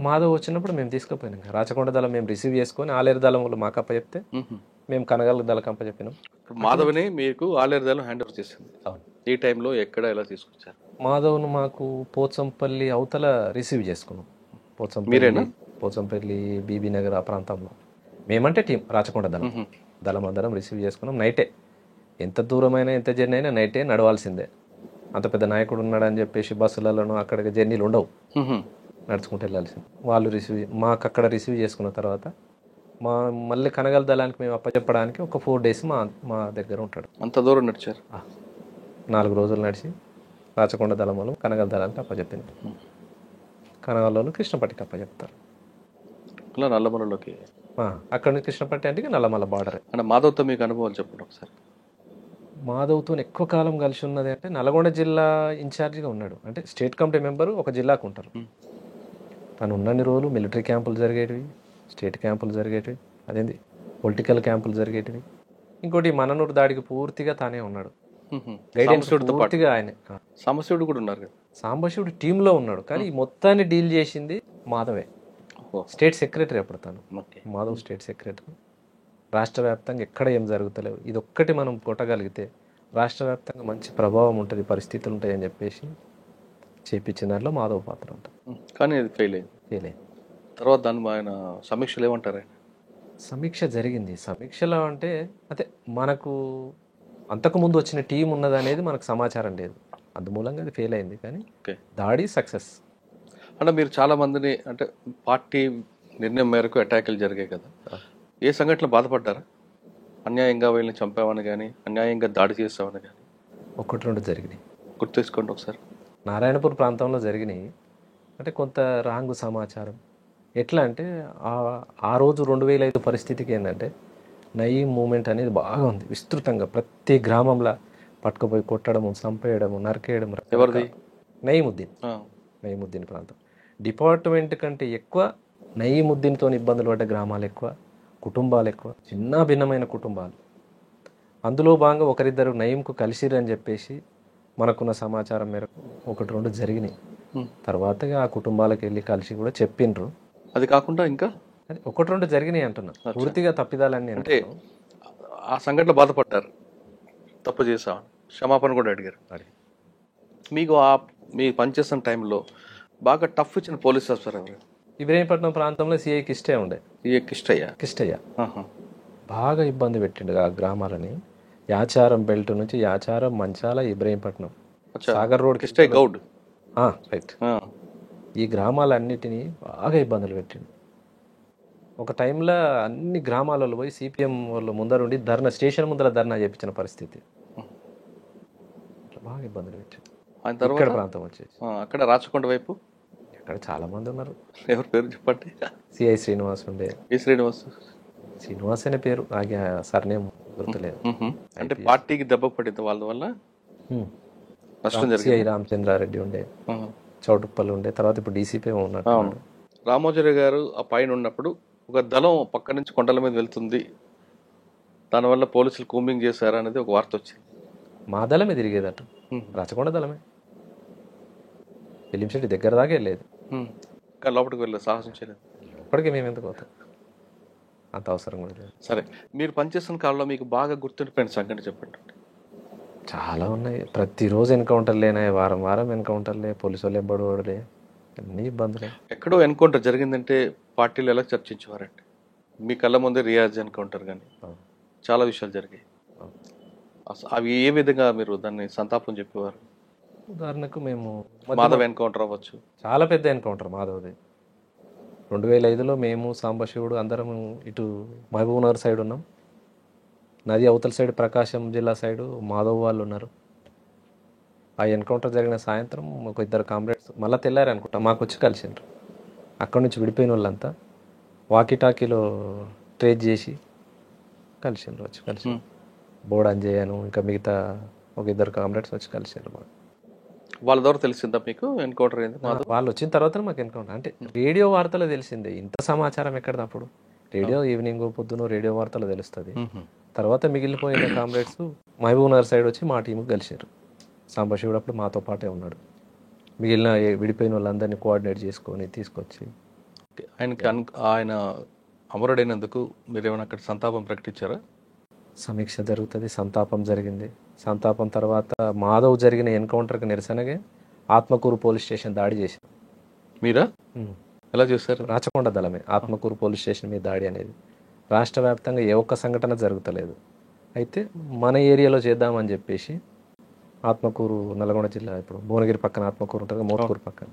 మాధవ్ వచ్చినప్పుడు మేము తీసుకుపోయినాం. రాచకొండ దళం మేము రిసీవ్ చేసుకొని ఆలేరు దళం వాళ్ళు మాకు అప్పచెప్తే మేము కనగల్ దళం అప్పచెప్పినాం. మాధవ్ని మీకు ఆలేరుదల హ్యాండ్ ఓవర్ చేసింది. అవును. ఈ టైంలో ఎక్కడ ఎలా తీసుకొచ్చారు? మాధవ్ను మాకు పోచంపల్లి అవతల రిసీవ్ చేసుకున్నాం. మీరేనా? పోచంపల్లి బీబీ నగర్ ఆ ప్రాంతంలో మేమంటే టీం రాచకొండ దళం అందరం రిసీవ్ చేసుకున్నాం. నైటే ఎంత దూరమైనా ఎంత జర్నీ అయినా నైటే నడవాల్సిందే. అంత పెద్ద నాయకుడు ఉన్నాడని చెప్పేసి బస్సులలోనూ అక్కడికి జర్నీలు ఉండవు, నడుచుకుంటూ వెళ్ళాల్సింది. వాళ్ళు మాకు అక్కడ రిసీవ్ చేసుకున్న తర్వాత మళ్ళీ కనగల దళానికి మేము అప్పచెప్పడానికి ఒక 4 days మా దగ్గర ఉంటాడు. అంత దూరం నడిచారు? 4 రోజులు నడిచి రాచకొండ దళం వాళ్ళు కనగల దళానికి అప్పచెప్పింది. కనగల వాళ్ళు కృష్ణపట్టికి అప్పచెప్తారు. అలా నల్లమలలోకి అక్కడ నుంచి కృష్ణపట్టి అంటే నల్లమల్ల బార్డర్. అంటే మాధవ్తో మీకు అనుభవాలు చెప్పండి ఒకసారి. మాధవ్తో ఎక్కువ కాలం కలిసి ఉన్నది అంటే నల్గొండ జిల్లా ఇన్ఛార్జిగా ఉన్నాడు. అంటే స్టేట్ కమిటీ మెంబరు ఒక జిల్లాకు ఉంటారు. తను ఉన్నన్ని రోజులు మిలిటరీ క్యాంపులు జరిగేటివి, స్టేట్ క్యాంపులు జరిగేటివి, అదేంది పొలిటికల్ క్యాంపులు జరిగేటివి. ఇంకోటి మననూరు దాడికి పూర్తిగా తానే ఉన్నాడు. గైడెన్స్ పూర్తిగా ఆయనే. సాంబశివుడు కూడా ఉన్నారు కదా? సాంబశివుడు టీంలో ఉన్నాడు, కానీ ఈ మొత్తాన్ని డీల్ చేసింది మాధవే. స్టేట్ సెక్రటరీ అప్పుడు తను. Madhav state secretary. రాష్ట్ర వ్యాప్తంగా ఎక్కడ ఏం జరుగుతలేవు, ఇది ఒక్కటి మనం కొట్టగలిగితే రాష్ట్ర వ్యాప్తంగా మంచి ప్రభావం ఉంటుంది, పరిస్థితులు ఉంటాయి అని చెప్పేసి చేపించిన దాంట్లో మాధవ్ పాత్ర ఉంటుంది. కానీ అది ఫెయిల్ అయింది. తర్వాత దాన్ని ఆయన సమీక్షలు ఏమంటారు? సమీక్ష జరిగింది. సమీక్షలో అంటే అదే మనకు అంతకుముందు వచ్చిన టీం ఉన్నది అనేది మనకు సమాచారం లేదు, అందుమూలంగా అది ఫెయిల్ అయింది. కానీ దాడి సక్సెస్. అంటే మీరు చాలా మందిని అంటే పార్టీ నిర్ణయం మేరకు అటాకులు జరిగాయి కదా, ఏ సంఘటనలు బాధపడ్డారా? అన్యాయంగా వీళ్ళని చంపామని కానీ అన్యాయంగా దాడి చేసామని కానీ? 1-2 జరిగినాయి, గుర్తు తెచ్చుకోండి ఒకసారి. నారాయణపూర్ ప్రాంతంలో జరిగినాయి. అంటే కొంత రాంగ్ సమాచారం. ఎట్లా అంటే ఆ రోజు 2005 పరిస్థితికి ఏంటంటే నయీం మూమెంట్ అనేది బాగా ఉంది విస్తృతంగా. ప్రతి గ్రామంలో పట్టుకుపోయి కొట్టడము, చంపేయడము, నరికేయడం. ఎవరిది? నయీముద్దీన్ ప్రాంతం. డిపార్ట్మెంట్ కంటే ఎక్కువ నయీముద్దీన్తో ఇబ్బందులు పడ్డ గ్రామాలు ఎక్కువ, కుటుంబాలు ఎక్కువ, చిన్న భిన్నమైన కుటుంబాలు. అందులో భాగంగా ఒకరిద్దరు నయీంకు కలిసిరని చెప్పేసి మనకున్న సమాచారం మేరకు 1-2 జరిగినాయి. తర్వాత ఆ కుటుంబాలకు వెళ్ళి కలిసి కూడా చెప్పిండ్రు. అది కాకుండా ఇంకా 1-2 జరిగినాయి అంటున్నా, పూర్తిగా తప్పిదాలన్నీ. అంటే ఆ సంఘటన బాధపడ్డారు, తప్పు చేసామని క్షమాపణ కూడా అడిగారు. మీకు మీ పనిచేస్తున్న టైంలో బాగా టఫ్ ఇచ్చిన పోలీస్ ఆఫీసర్ ఎవరు? ఇబ్రహీంపట్నం ప్రాంతంలో సిఐ కిష్టయ్య బాగా ఇబ్బంది పెట్టిండు ఆ గ్రామాలని. యాచారం బెల్ట్ నుంచి యాచారం, మంచాల, ఇబ్రహీంపట్నం, సాగర్ రోడ్, గౌడ్, రైట్, ఈ గ్రామాలన్నిటినీ బాగా ఇబ్బందులు పెట్టిండు. ఒక టైంలో అన్ని గ్రామాలలో పోయి సిపిఎం వాళ్ళు ముందరుండి స్టేషన్ ముందర ధర్నా చేయించిన పరిస్థితి. బాగా ఇబ్బందులు పెట్టిండు. ఇక్కడ ప్రాంతం వచ్చేసి అక్కడ రాచకొండ వైపు అక్కడ చాలా మంది ఉన్నారు. ఎవరి పేరు చెప్పండి? సిఐ శ్రీనివాస్ ఉండే. శ్రీనివాస్ అనే పేరు, సర్నేమ్ గుర్తులేదు. అంటే పార్టీకి దెబ్బ పడింది వాళ్ళ వల్ల నష్టం జరిగింది. సిఐ రామచంద్రారెడ్డి ఉండే, చౌటుప్పల్ ఉండే, తర్వాత ఇప్పుడు డీసీపీ ఉన్నాడు. రామోజీ గారు ఆ పైన ఉన్నప్పుడు ఒక దళం పక్క నుంచి కొండల మీద వెళ్తుంది, దానివల్ల పోలీసులు కూంబింగ్ చేశారు అనేది ఒక వార్త వచ్చింది. మా దళమే తిరిగేదట, రాచకొండ దళమే. ఎలింశెట్టి దగ్గర దాకా వెళ్ళేది, కానీ లోపలికి వెళ్ళలేదు, సాహసం చేయలేదు. ఇప్పటికీ మేము ఎందుకు పోతాం, అంత అవసరం కూడా లేదు. సరే, మీరు పనిచేస్తున్న కాలంలో మీకు బాగా గుర్తుండిపోయిన సంఘటన చెప్పండి. చాలా ఉన్నాయి. ప్రతిరోజు ఎన్కౌంటర్లేనా, వారం వారం ఎన్కౌంటర్లే, పోలీసు వాళ్ళు ఎబ్బడోడలే, అన్ని ఇబ్బందులే. ఎక్కడో ఎన్కౌంటర్ జరిగిందంటే పార్టీలు ఎలా చర్చించేవారండి? మీ కళ్ళ ముందే రియాజ్ ఎన్కౌంటర్ కానీ చాలా విషయాలు జరిగాయి. అవి ఏ విధంగా మీరు దాన్ని సంతాపం చెప్పేవారు? ఉదాహరణకు మేము మాధవ్ ఎన్కౌంటర్ అవ్వచ్చు, చాలా పెద్ద ఎన్కౌంటర్ మాధవ్ది. 2005లో మేము సాంబశివుడు అందరం ఇటు మహబూబ్ నగర్ సైడ్ ఉన్నాం, నది అవతల సైడ్ ప్రకాశం జిల్లా సైడు మాధవ్ వాళ్ళు ఉన్నారు. ఆ ఎన్కౌంటర్ జరిగిన సాయంత్రం ఒక 2 కామ్రేడ్స్ మళ్ళీ తెల్లారు అనుకుంటా మాకు వచ్చి కలిసిండ్రు. అక్కడి నుంచి విడిపోయిన వాళ్ళంతా వాకీటాకీలో ట్రేస్ చేసి కలిసిండ్రు. కలిసి బోర్డ్ అంజయ్యను ఇంకా మిగతా ఒక 2 కామ్రేడ్స్ వచ్చి కలిసిండ్రు. మాకు వాళ్ళ ద్వారా తెలిసిందా మీకు ఎన్కౌంటర్ అయింది? వాళ్ళు వచ్చిన తర్వాత మాకు ఎన్కౌంటర్ అంటే రేడియో వార్తలో తెలిసిందే. ఇంత సమాచారం ఎక్కడది అప్పుడు? రేడియో ఈవినింగ్ పొద్దున రేడియో వార్తలో తెలుస్తుంది. తర్వాత మిగిలిపోయిన కామ్రేడ్స్ మహబూబ్ నగర్ సైడ్ వచ్చి మా టీంకి కలిసారు. సాంబశివుడు అప్పుడు మాతో పాటే ఉన్నాడు. మిగిలిన విడిపోయిన వాళ్ళందరినీ కోఆర్డినేట్ చేసుకొని తీసుకొచ్చి ఆయన అమరుడైనందుకు మీరు ఏమైనా అక్కడ సంతాపం ప్రకటించారా? సమీక్ష జరుగుతుంది, సంతాపం జరిగింది. సంతాపం తర్వాత మాధవ్ జరిగిన ఎన్కౌంటర్కి నిరసనగా ఆత్మకూరు పోలీస్ స్టేషన్ దాడి చేశారు. మీరా ఎలా చేశారు? రాచకొండ దళమే ఆత్మకూరు పోలీస్ స్టేషన్ మీద దాడి అనేది. రాష్ట్ర వ్యాప్తంగా ఏ ఒక్క సంఘటన జరుగుతలేదు. అయితే మన ఏరియాలో చేద్దామని చెప్పేసి ఆత్మకూరు నల్గొండ జిల్లా, ఇప్పుడు భువనగిరి పక్కన ఆత్మకూరు ఉంటుంది, మోత్కూరు పక్కన,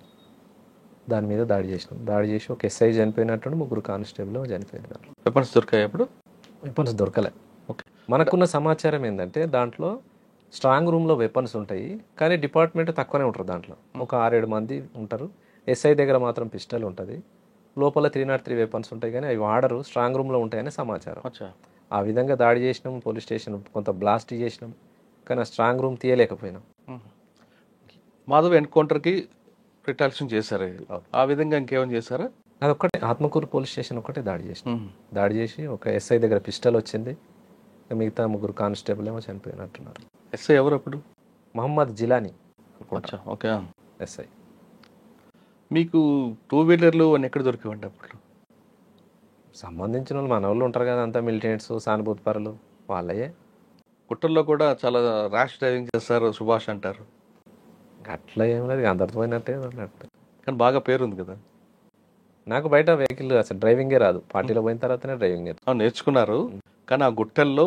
దాని మీద దాడి చేసినాం. దాడి చేసి ఒక ఎస్ఐ చనిపోయినట్టు, 3 కానిస్టేబుల్ చనిపోయినారు. వెపన్స్ దొరికాయి అప్పుడు? వెపన్స్ దొరకలే. ఓకే. మనకున్న సమాచారం ఏంటంటే దాంట్లో స్ట్రాంగ్ రూమ్లో వెపన్స్ ఉంటాయి, కానీ డిపార్ట్మెంట్ తక్కువనే ఉంటారు. దాంట్లో ఒక 6-7 మంది ఉంటారు. ఎస్ఐ దగ్గర మాత్రం పిస్టల్ ఉంటుంది. లోపల 303 వెపన్స్ ఉంటాయి, కానీ అవి వాడరు, స్ట్రాంగ్ రూమ్లో ఉంటాయని సమాచారం. ఆ విధంగా దాడి చేసినాం. పోలీస్ స్టేషన్ కొంత బ్లాస్ట్ చేసినాం, కానీ ఆ స్ట్రాంగ్ రూమ్ తీయలేకపోయినాం. మాధవ్ ఎన్కౌంటర్కి రిటాలియేషన్ చేశారు. ఆ విధంగా ఇంకేమైనా చేశారా? అదొక్కటే, ఆత్మకూరు పోలీస్ స్టేషన్ ఒకటే దాడి చేసినాం. దాడి చేసి ఒక ఎస్ఐ దగ్గర పిస్టల్ వచ్చింది, మిగతా 3 కానిస్టేబుల్ ఏమో చనిపోయినట్టున్నారు. ఎస్ఐ ఎవరు అప్పుడు? మహమ్మద్ జిలానీ ఓకే. ఎస్ఐ. మీకు 2 వీలర్లు అని ఎక్కడ దొరికేవండి అప్పుడు? సంబంధించిన వాళ్ళు మన వాళ్ళు ఉంటారు కదా, అంతా మిలిటెంట్స్, సానుభూతి పరులు, వాళ్ళయే. గుట్టల్లో కూడా చాలా ర్యాష్ డ్రైవింగ్ చేస్తారు సుభాష్ అంటారు. అట్లా ఏం లేదు, అందరితో పోయినట్టే అన్నట్టు. కానీ బాగా పేరుంది కదా. నాకు బయట వెహికల్ అసలు డ్రైవింగే రాదు. పార్టీలో పోయిన తర్వాతనే డ్రైవింగ్ నేర్చుకున్నారు. కానీ ఆ గుట్టల్లో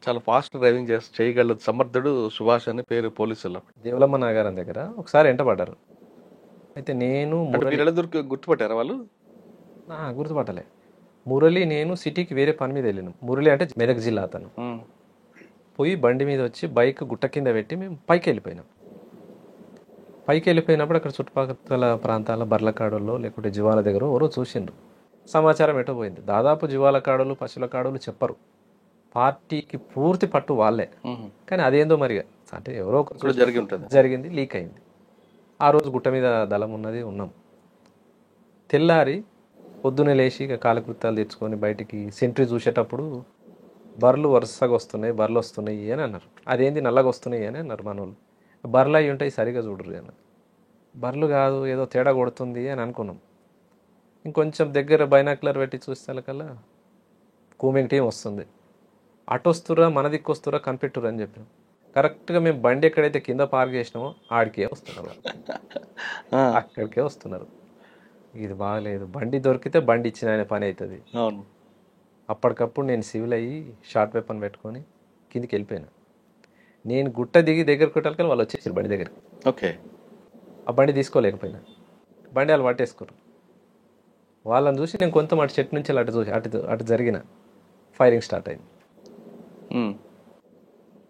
చాలా ఫాస్ట్ డ్రైవింగ్ చేయగల సమర్థుడు సుభాష్ అని పేరు పోలీసులు. దేవలమ్మ నాగారం దగ్గర ఒకసారి ఎంటపడ్డారు. అయితే నేను గుర్తుపట్టారా వాళ్ళు? గుర్తుపట్టలే. మురళి నేను సిటీకి వేరే పని మీద వెళ్ళినాం. మురళి అంటే మెదక్ జిల్లా అతను. పోయి బండి మీద వచ్చి బైక్ గుట్ట కింద పెట్టి మేము పైకి వెళ్ళిపోయినాం. పైకి వెళ్ళిపోయినప్పుడు అక్కడ చుట్టుపక్కల ప్రాంతాల బర్లకాడల్లో లేకుంటే జీవాల దగ్గర ఎవరో చూసిండ్రు. సమాచారం ఎటో పోయింది. దాదాపు జీవాల కాడలు, పశువుల కాడలు చెప్పరు. పార్టీకి పూర్తి పట్టు వాళ్ళే. కానీ అదేందో మరిగా అంటే ఎవరో జరిగింది, లీక్ అయింది. ఆ రోజు గుట్ట మీద దళం ఉన్నది, ఉన్నాం. తెల్లారి పొద్దునే లేచి ఇక కాలకృత్యాలు తెచ్చుకొని బయటికి సెంట్రీ చూసేటప్పుడు బర్రెలు వరుసగా వస్తున్నాయి, బర్రెలు వస్తున్నాయి అని అన్నారు. అదేంది నల్లగా వస్తున్నాయి అని అన్నారు మన వాళ్ళు. బర్రెలు అయి ఉంటాయి, సరిగా చూడరు అన్నారు. బర్రెలు కాదు, ఏదో తేడా కొడుతుంది అని అనుకున్నాం. ఇంకొంచెం దగ్గర బైనాక్యులర్ పెట్టి చూస్తేకల్లా కూమింగ్ టీం వస్తుంది. అటు వస్తురా, మన దిక్కు వస్తురా, కనిపెట్టురు అని చెప్పాం. కరెక్ట్గా మేము బండి ఎక్కడైతే కింద పార్క్ చేసినామో ఆడికే వస్తున్నారు, అక్కడికే వస్తున్నారు. ఇది బాగలేదు, బండి దొరికితే బండి ఇచ్చిన ఆయన పని అవుతుంది. అప్పటికప్పుడు నేను సివిల్ అయ్యి షార్ట్ వెపన్ పెట్టుకొని కిందికి వెళ్ళిపోయినా. నేను గుట్ట దిగి దగ్గర కొట్టాలి, వాళ్ళు వచ్చేసారు బండి దగ్గరికి. ఓకే. ఆ బండి తీసుకోలేకపోయినా, బండి వాళ్ళు పట్టేసుకోరు. వాళ్ళని చూసి నేను కొంత అటు చెట్టు నుంచి అటు చూసి అటు జరిగిన ఫైరింగ్ స్టార్ట్ అయింది.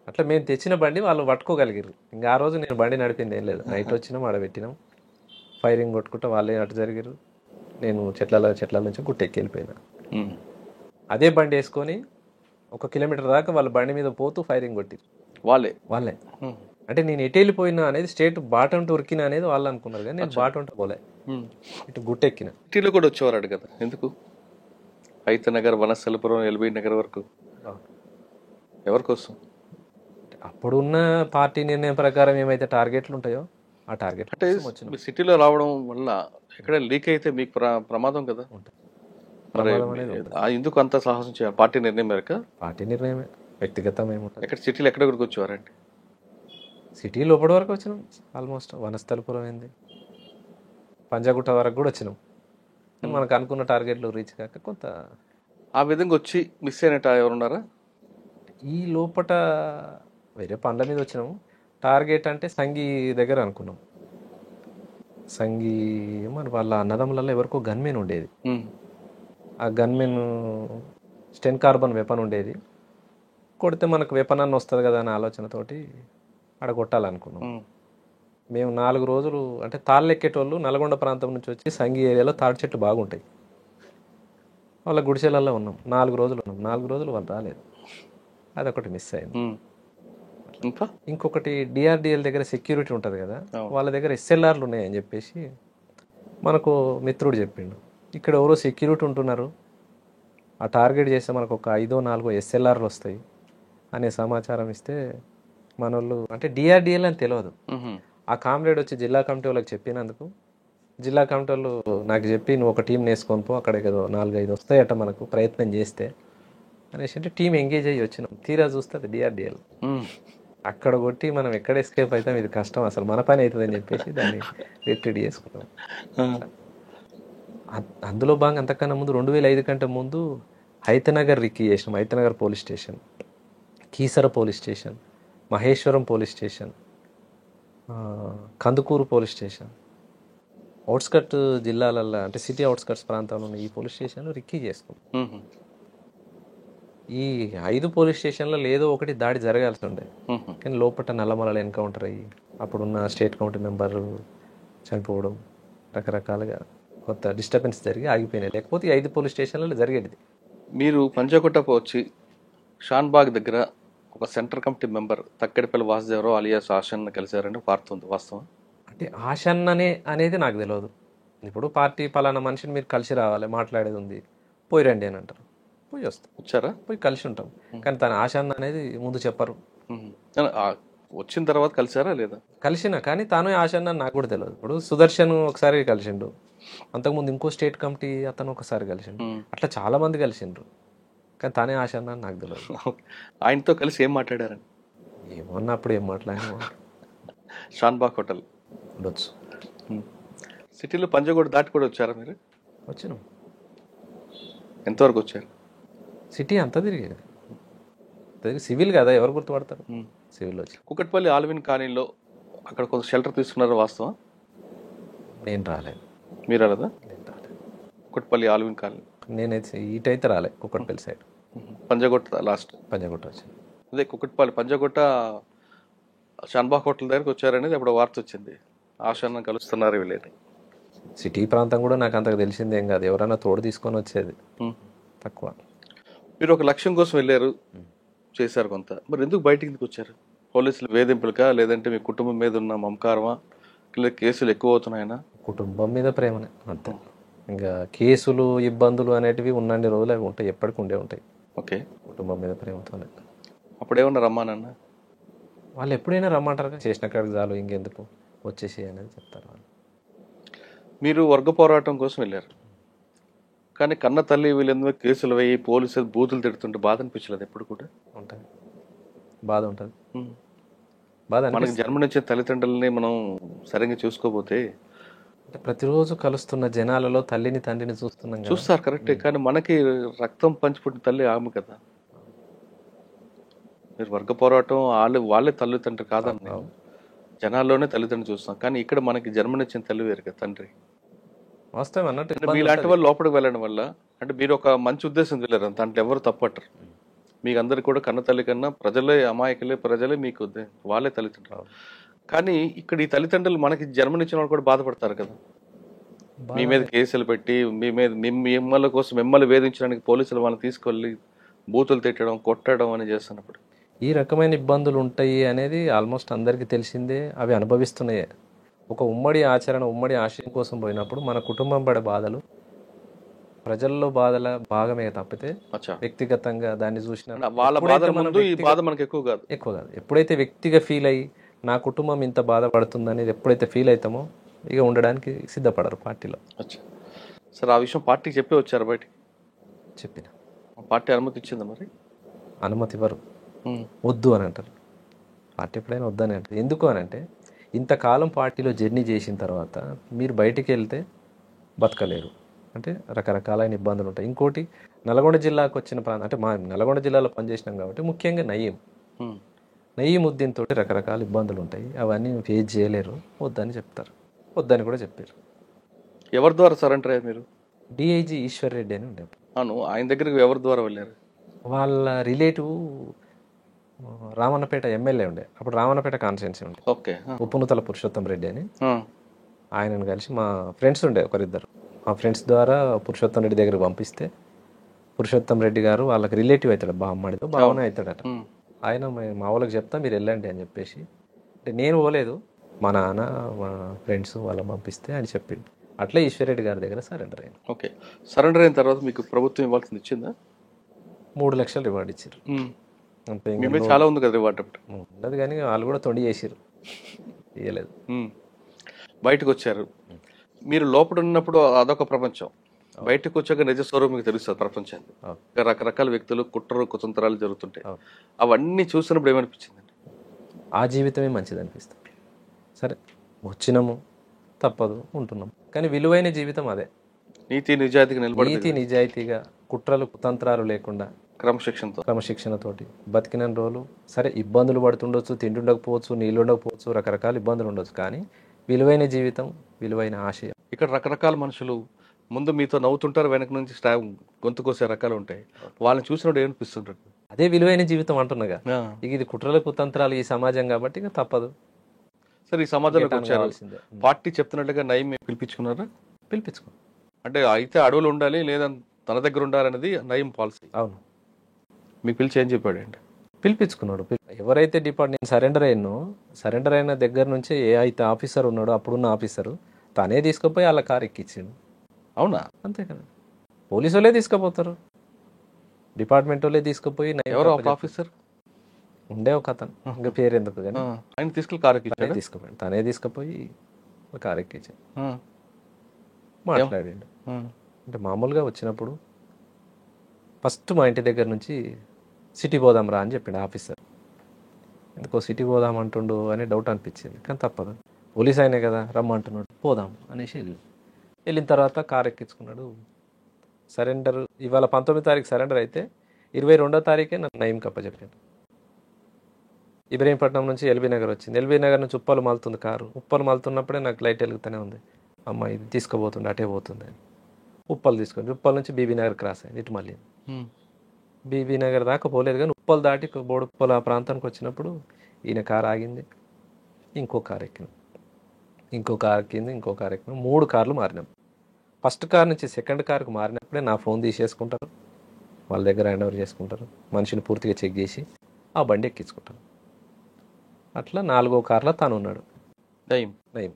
అట్లా మేము తెచ్చిన బండి వాళ్ళు పట్టుకోగలిగారు. ఇంకా ఆ రోజు నేను బండి నడిపింది ఏం లేదు. నైట్ వచ్చినాం, ఆడ పెట్టినాం, ఫైరింగ్ కొట్టుకుంటా వాళ్ళే అటు జరిగారు. నేను చెట్ల నుంచి గుట్టెక్కి వెళ్ళిపోయినా. అదే బండి వేసుకొని 1 కిలోమీటర్ దాకా వాళ్ళ బండి మీద పోతూ ఫైరింగ్ కొట్టిరు వాళ్ళే. అంటే నేను ఎటు వెళ్ళిపోయినా అనేది స్టేట్ బాటం ఉరికినా అనేది వాళ్ళు అనుకున్నారు, కానీ నేను బాటం పోలే, ఇటు గుట్టెక్కిన. సిటీలో కూడా వచ్చేవారు కదా, ఎందుకు? హైతనగర్, వనస్థలపురం, ఎల్బీ నగర్ వరకు ఎవరి కోసం? అప్పుడున్న పార్టీ నిర్ణయం ప్రకారం ఏమైతే టార్గెట్లు ఉంటాయో ఆ టార్గెట్. అంటే సిటీలో రావడం వల్ల ఎక్కడ లీక్ అయితే మీకు ప్రమాదం కదా. ఎందుకు అంత సాహసం చేయాలి? పార్టీ నిర్ణయం మేరకు? పార్టీ నిర్ణయమే, వ్యక్తిగతం ఏముంటుంది. ఎక్కడ సిటీలో ఎక్కడ వరకు వచ్చేవారండి? సిటీ లోపల వరకు వచ్చినాం, ఆల్మోస్ట్ వనస్థలపురం అయింది, పంజాగుట్ట వరకు కూడా వచ్చినాం. మనకు అనుకున్న టార్గెట్లు రీచ్ కాక కొంత ఆ విధంగా వచ్చి మిస్ అయినట్టు ఎవరున్నారా? ఈ లోపల వేరే పనుల మీద వచ్చినాము. టార్గెట్ అంటే సంఘీ దగ్గర అనుకున్నాం. సంఘీ మరి వాళ్ళ అన్నదమ్ములలో ఎవరికో గన్మెన్ ఉండేది. ఆ గన్మెన్ స్టెన్ కార్బన్ వెపన్ ఉండేది. కొడితే మనకు వెపన్ అన్న వస్తుంది కదా అనే ఆలోచనతోటి ఆడ కొట్టాలనుకున్నాం. మేము 4 రోజులు అంటే తాళ్ళు ఎక్కేటోళ్ళు నల్గొండ ప్రాంతం నుంచి వచ్చి సంఘీ ఏరియాలో తాడి చెట్లు బాగుంటాయి, వాళ్ళ గుడిసెలలో ఉన్నాం. 4 రోజులు ఉన్నాం. 4 రోజులు వాళ్ళు రాలేదు, అదొకటి మిస్ అయింది. ఇంకొకటి డిఆర్డిఎల్ దగ్గర సెక్యూరిటీ ఉంటుంది కదా, వాళ్ళ దగ్గర ఎస్ఎల్ఆర్లు ఉన్నాయని చెప్పేసి మనకు మిత్రుడు చెప్పిండు. ఇక్కడ ఎవరో సెక్యూరిటీ ఉంటున్నారు, ఆ టార్గెట్ చేస్తే మనకు ఒక 5-4 ఎస్ఎల్ఆర్లు వస్తాయి అనే సమాచారం ఇస్తే మన వాళ్ళు, అంటే డిఆర్డిఎల్ అని తెలియదు, ఆ కామ్రేడ్ వచ్చి జిల్లా కమిటీ వాళ్ళకి చెప్పినందుకు జిల్లా కమిటీ వాళ్ళు నాకు చెప్పి నువ్వు ఒక టీం వేసుకొని పో, అక్కడ ఏదో 4-5 వస్తాయట మనకు ప్రయత్నం చేస్తే అనేసి అంటే టీం ఎంగేజ్ అయ్యి వచ్చినాం. తీరా చూస్తే అది డిఆర్డిఎల్. అక్కడ కొట్టి మనం ఎక్కడ ఎస్కేప్ అవుతాం, ఇది కష్టం, అసలు మన పని అవుతుందని చెప్పేసి దాన్ని రిట్రీట్ చేసుకున్నాం. అందులో భాగంగా అంతకన్నా ముందు 2005 కంటే ముందు హైతనగర్ రిక్కీ చేసినాం. Hayathnagar police station, Keesara police station, Maheshwaram police station, Kandukur police station, outskirt జిల్లాలల్లో అంటే సిటీ అవుట్స్కట్స్ ప్రాంతంలో ఉన్న ఈ పోలీస్ స్టేషన్లో రిక్కీ చేసుకున్నాం. ఈ 5 పోలీస్ స్టేషన్లలో ఏదో ఒకటి దాడి జరగాల్సి ఉండే, కానీ లోపల నల్లమలలో ఎన్కౌంటర్ అయ్యి అప్పుడున్న స్టేట్ కమిటీ మెంబర్ చనిపోవడం, రకరకాలుగా కొంత డిస్టర్బెన్స్ జరిగి ఆగిపోయినాయి. లేకపోతే ఈ 5 పోలీస్ స్టేషన్లలో జరిగేది. మీరు పంజాగుట్టకు వచ్చి షాన్బాగ్ దగ్గర ఒక central committee member Takkedapalli Vasudevarao alias Ashanna కలిశారని వార్త ఉంది, వాస్తవం? అంటే ఆశన్ననే అనేది నాకు తెలియదు. ఇప్పుడు పార్టీ పలానా మనిషిని మీరు కలిసి రావాలి, మాట్లాడేది ఉంది, పోయి రండి అని అంటారు, పోయి వస్తాం, వచ్చారా? పోయి కలిసి ఉంటాం. కానీ తన ఆశన్న అనేది ముందు చెప్పరు. వచ్చిన తర్వాత కలిసారా లేదా? కలిసిన, కానీ తాను ఆశన్న నాకు కూడా తెలియదు. ఇప్పుడు సుదర్శన్ ఒకసారి కలిసిండు, అంతకుముందు ఇంకో స్టేట్ కమిటీ అతను ఒకసారి కలిసిండు, అట్లా చాలా మంది కలిసిండ్రు, కానీ తానే ఆశన్న నాకు తెలియదు. ఆయనతో కలిసి ఏం మాట్లాడారని? ఏమన్నా అప్పుడు ఏం మాట్లాడినా షాన్బాగ్ హోటల్ ఉండొచ్చు. సిటీలో పంజాగుట్ట దాటి కూడా వచ్చారా మీరు? వచ్చినాం. ఎంతవరకు వచ్చారు? సిటీ అంతా తిరిగేది. సివిల్ కదా, ఎవరు గుర్తుపడతారు? సివిల్ వచ్చి కుకట్పల్లి ఆల్విన్ కాలనీలో అక్కడ కొంత షెల్టర్ తీసుకున్నారా, వాస్తవం? నేను రాలేదు. మీరు రాలేదా? నేను రాలేదు. కుకట్పల్లి ఆల్విన్ కాలనీ నేనైతే ఈటైతే రాలే. కుకట్పల్లి సైడ్ పంజాగుట్ట లాస్ట్ పంజాగుట్ట వచ్చింది. అదే కుకట్పల్లి పంజాగుట్ట షాన్బాగ్ హోటల్ దగ్గరకు వచ్చారనేది అప్పుడు వార్త వచ్చింది. ఆశాన్ని కలుస్తున్నారు వీళ్ళని. సిటీ ప్రాంతం కూడా నాకు అంతకు తెలిసిందేం కాదు, ఎవరైనా తోడు తీసుకొని వచ్చేది తక్కువ. మీరు ఒక లక్ష్యం కోసం వెళ్ళారు, చేశారు కొంత, మరి ఎందుకు బయటికి వచ్చారు? పోలీసులు వేధింపులకా, లేదంటే మీ కుటుంబం మీద ఉన్న మమకారమా, లేదా కేసులు ఎక్కువ అవుతున్నాయనా? కుటుంబం మీద ప్రేమనే అంతే. ఇంకా కేసులు ఇబ్బందులు అనేటివి ఉన్నన్ని రోజులు అవి ఉంటాయి, ఎప్పటికి ఉండే ఉంటాయి. ఓకే, కుటుంబం మీద ప్రేమతోనే. అప్పుడేమన్నా రమ్మానన్న? వాళ్ళు ఎప్పుడైనా రమ్మంటారు, చేసిన కాడికి చాలు, ఇంకెందుకు వచ్చేసి అనేది చెప్తారు వాళ్ళు. మీరు వర్గ పోరాటం కోసం వెళ్ళారు, కానీ కన్న తల్లి వీళ్ళెందుకు కేసులు వేయి పోలీసులు బూతులు తిడుతుంటే బాధ అనిపించలేదు? ఎప్పుడు కూడా ఉంటుంది, బాధ ఉంటుంది. బాధ మనకి జన్మనిచ్చే తల్లిదండ్రులని మనం సరిగ్గా చూసుకోపోతే, అంటే ప్రతిరోజు కలుస్తున్న జనాలలో తల్లిని తండ్రిని చూస్తున్నాం. చూస్తారు కరెక్టే, కానీ మనకి రక్తం పంచిపుట్టిన తల్లి ఆమె కదా. మీరు వర్గ పోరాటం వాళ్ళే తల్లిదండ్రి కాదన్న, జనాల్లోనే తల్లిదండ్రులు చూస్తాం, కానీ ఇక్కడ మనకి జన్మనిచ్చిన తల్లి వేరు కదా, తండ్రి. వాస్తవం అన్నట్టు మీలాంటి వాళ్ళు లోపలికి వెళ్ళడం వల్ల, అంటే మీరు ఒక మంచి ఉద్దేశం వెళ్ళారు, దాంట్లో ఎవరు తప్పట్టరు. మీకు అందరికి కూడా కన్న తల్లి కన్నా ప్రజలే, అమాయకులే ప్రజలే మీకు వాళ్ళే తల్లిదండ్రులు. కానీ ఇక్కడ ఈ తల్లిదండ్రులు మనకి జన్మనిచ్చిన వాళ్ళు కూడా బాధపడతారు కదా. మీ మీద కేసులు పెట్టి, మీ మీద మిమ్మల్ని కోసం మిమ్మల్ని వేధించడానికి పోలీసులు వాళ్ళని తీసుకెళ్ళి బూతులు తిట్టడం, కొట్టడం అని చేస్తున్నప్పుడు ఈ రకమైన ఇబ్బందులు ఉంటాయి అనేది ఆల్మోస్ట్ అందరికీ తెలిసిందే, అవి అనుభవిస్తున్నాయే. ఒక ఉమ్మడి ఆచరణ, ఉమ్మడి ఆశయం కోసం పోయినప్పుడు మన కుటుంబం పడే బాధలు ప్రజల్లో బాధల భాగమే తప్పితే వ్యక్తిగతంగా దాన్ని చూసిన వాళ్ళ బాధ ముందు ఈ బాధ మనకి ఎక్కువ కాదు. ఎప్పుడైతే వ్యక్తిగా ఫీల్ అయ్యి నా కుటుంబం ఇంత బాధపడుతుంది అనేది ఎప్పుడైతే ఫీల్ అవుతామో ఇక ఉండడానికి సిద్ధపడరు పార్టీలో. సార్, ఆ విషయం పార్టీకి చెప్పి వచ్చారు బయటికి? చెప్పిన. పార్టీ అనుమతి ఇచ్చిందా? మరి అనుమతి ఇవ్వరు, వద్దు అని అంటారు. పార్టీ ఎప్పుడైనా వద్దని అంటారు. ఎందుకు అని అంటే, ఇంతకాలం పార్టీలో జర్నీ చేసిన తర్వాత మీరు బయటికి వెళ్తే బతకలేరు, అంటే రకరకాలైన ఇబ్బందులు ఉంటాయి. ఇంకోటి, నల్గొండ జిల్లాకు వచ్చిన ప్రాంతం, అంటే మా నల్గొండ జిల్లాలో పనిచేసినాం కాబట్టి ముఖ్యంగా నయీముద్దీన్ తోటి రకరకాల ఇబ్బందులు ఉంటాయి, అవన్నీ ఫేస్ చేయలేరు, వద్దని చెప్తారు. వద్దని కూడా చెప్పారు. ఎవరి ద్వారా సరెండర్ అయ్యారు మీరు? డిఐజీ ఈశ్వర్ రెడ్డి అని ఉండే. అవును, ఆయన దగ్గరికి ఎవరి ద్వారా వెళ్ళారు? వాళ్ళ రిలేటివ్ రామన్నపేట ఎమ్మెల్యే ఉండే, అప్పుడు రామన్నపేట కాన్స్టిట్యున్సీ ఉండే. ఓకే, ఉప్పునూతల పురుషోత్తం రెడ్డి అని, ఆయనను కలిసి మా ఫ్రెండ్స్ ఉండే ఒకరిద్దరు, మా ఫ్రెండ్స్ ద్వారా పురుషోత్తం రెడ్డి దగ్గరికి పంపిస్తే, పురుషోత్తం రెడ్డి గారు వాళ్ళకి రిలేటివ్ అవుతాడు, బామ్మడితో బావనే అవుతాడట. ఆయన మా వాళ్ళకి చెప్తా మీరు వెళ్ళండి అని చెప్పేసి, అంటే నేను పోలేదు, మా నాన్న మా ఫ్రెండ్స్ వాళ్ళని పంపిస్తే ఆయన చెప్పిండు. అట్లా ఈశ్వరరెడ్డి గారి దగ్గర సరెండర్ అయ్యాను. ఓకే, సరెండర్ అయిన తర్వాత మీకు ప్రభుత్వం ఇవ్వాల్సింది ఇచ్చిందా? 3 లక్షలు రివార్డ్ ఇచ్చారు. అంతే, చాలా ఉంది కదా రివార్డ్. ఉండదు, కానీ వాళ్ళు కూడా తొండి చేసారు, ఇవ్వలేదు. బయటకు వచ్చారు. మీరు లోపల ఉన్నప్పుడు అదొక ప్రపంచం, బయటకు వచ్చాక నిజ స్వరూపం మీకు తెలుస్తుంది ప్రపంచానికి. అవును. ఇంకా రకరకాల వ్యక్తులు కుట్రలు కుతంత్రాలు జరుగుతుంటాయి. అవును. అవన్నీ చూసినప్పుడు ఏమనిపించింది? ఆ జీవితమే మంచిది అనిపిస్తుంది. సరే వచ్చినాము, తప్పదు, ఉంటున్నాం, కానీ విలువైన జీవితం అదే. నీతి నిజాయితీకి నిలబడి నీతి నిజాయితీగా, కుట్రలు కుతంత్రాలు లేకుండా, క్రమశిక్షణతో క్రమశిక్షణతోటి బతికిన రోజులు. సరే ఇబ్బందులు పడుతుండొచ్చు, తిండి ఉండకపోవచ్చు, నీళ్ళు ఉండకపోవచ్చు, రకరకాల ఇబ్బందులు ఉండొచ్చు, కానీ విలువైన జీవితం, విలువైన ఆశయం. ఇక్కడ రకరకాల మనుషులు ముందు మీతో నవ్వుతుంటారు, వెనక నుంచి గొంతు కోసే రకాలు ఉంటాయి. వాళ్ళని చూసినప్పుడు ఏమనిపిస్తుంటారు? అదే విలువైన జీవితం అంటున్నగా. ఇక ఇది కుట్రలు కుతంత్రాలు ఈ సమాజం కాబట్టి ఇక తప్పదు. సరే, ఈ సమాజంలోకి వచ్చారు, కావాల్సిందే. పార్టీ చెప్తున్నట్టుగా నయం మీరు పిలిపించుకున్నారా? పిలిపించుకో. అంటే అయితే అడవులు ఉండాలి లేదా తన దగ్గర ఉండాలనేది నయం పాలసీ. అవును. మీకు పిలిచి ఏం చెప్పాడండి? పిలిపించుకున్నాడు. ఎవరైతే నేను సరెండర్ అయిన దగ్గర నుంచి ఏ అయితే ఆఫీసర్ ఉన్నాడో, అప్పుడున్న ఆఫీసరు తనే తీసుకుపోయి వాళ్ళ కారు ఎక్కించిండు. అవునా? అంతే కదా. పోలీసు వాళ్ళే తీసుకుపోతారు, డిపార్ట్మెంట్ వాళ్ళే తీసుకుపోయి. ఎవరో ఒక ఆఫీసర్ ఉండే ఒక అతను, ఇంకా పేరు ఎందుకు కానీ, ఆయన తీసుకెళ్ళి కారు ఎక్కించాడు. తీసుకుపోయాడు, తనే తీసుకుపోయి కారు ఎక్కించాడు. మాట్లాడాడు. అంటే మామూలుగా వచ్చినప్పుడు ఫస్ట్ మా ఇంటి దగ్గర నుంచి సిటీ పోదాం రా అని చెప్పిండు ఆఫీసర్. ఎందుకో సిటీ పోదాం అంటుండు అని డౌట్ అనిపించింది, కానీ తప్పదు, పోలీస్ అయినే కదా రమ్మంటున్నాడు, పోదాం అనేసి వెళ్ళిన తర్వాత కారు ఎక్కించుకున్నాడు. సరెండర్ ఇవాళ 19వ తారీఖు సరెండర్ అయితే 22వ తారీఖే నన్ను నయం కప్పచెప్పాను. ఇబ్రహీంపట్నం నుంచి ఎల్బీ నగర్ వచ్చింది. ఎల్బీ నగర్ నుంచి ఉప్పలు మాలుతుంది కారు. ఉప్పలు మాలుతున్నప్పుడే నాకు లైట్ వెలుగుతూనే ఉంది. అమ్మ ఇది తీసుకుపోతుండే, అటే పోతుంది అని ఉప్పలు తీసుకొని, ఉప్పల్ నుంచి బీబీ నగర్ క్రాస్ అయింది. ఇటు మళ్ళీ బీబీ నగర్ దాకా పోలేదు, కానీ ఉప్పలు దాటి బోడుప్పలు ఆ ప్రాంతానికి వచ్చినప్పుడు ఈయన కారు ఆగింది. ఇంకో కారు ఎక్కింది, ఇంకో కారు ఎక్కింది, ఇంకో కారు ఎక్కింది. 3 కార్లు మారినాం. ఫస్ట్ కార్ నుంచి సెకండ్ కార్కు మారినప్పుడే నా ఫోన్ తీసేసుకుంటారు, వాళ్ళ దగ్గర హ్యాండ్ ఓవర్ చేసుకుంటారు, మనిషిని పూర్తిగా చెక్ చేసి ఆ బండి ఎక్కించుకుంటారు. అట్లా 4వ కార్లో తను ఉన్నాడు. నయం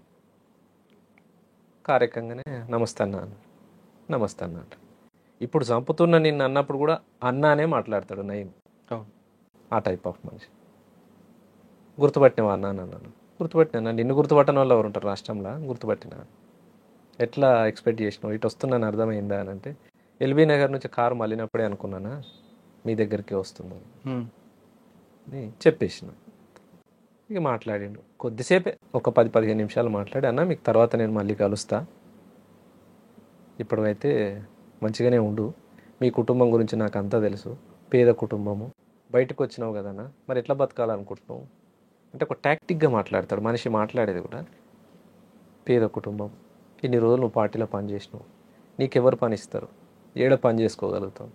కారు ఎక్కంగానే నమస్తే అన్న, నమస్తే అన్న అంట. ఇప్పుడు చంపుతున్న నిన్ను అన్నప్పుడు కూడా అన్నానే మాట్లాడతాడు నయం. ఆ టైప్ ఆఫ్ మనిషి. గుర్తుపట్టినవా అన్న అన్నాను. గుర్తుపట్టినా. నిన్ను గుర్తుపట్టని వాళ్ళు ఎవరు ఉంటారు రాష్ట్రంలో? గుర్తుపట్టినా. ఎట్లా ఎక్స్పెక్ట్ చేసినావు? ఇటు వస్తున్నాను అర్థమైందా అని అంటే, ఎల్బీ నగర్ నుంచి కారు మళ్ళినప్పుడే అనుకున్నానా మీ దగ్గరికి వస్తుందని చెప్పేసిన. ఇక మాట్లాడిండు కొద్దిసేపే, ఒక 10-15 నిమిషాలు మాట్లాడి, అన్న మీకు తర్వాత నేను మళ్ళీ కలుస్తా, ఇప్పుడైతే మంచిగానే ఉండు, మీ కుటుంబం గురించి నాకు అంతా తెలుసు, పేద కుటుంబము, బయటకు వచ్చినావు కదన్నా, మరి ఎట్లా బతకాలనుకుంటున్నావు అంటే ఒక టాక్టిక్గా మాట్లాడతాడు మనిషి. మాట్లాడేది కూడా పేద కుటుంబం, ఇన్ని రోజులు నువ్వు పార్టీలో పని చేసినావు, నీకెవరు పని ఇస్తారు, ఏడ పని చేసుకోగలుగుతావు,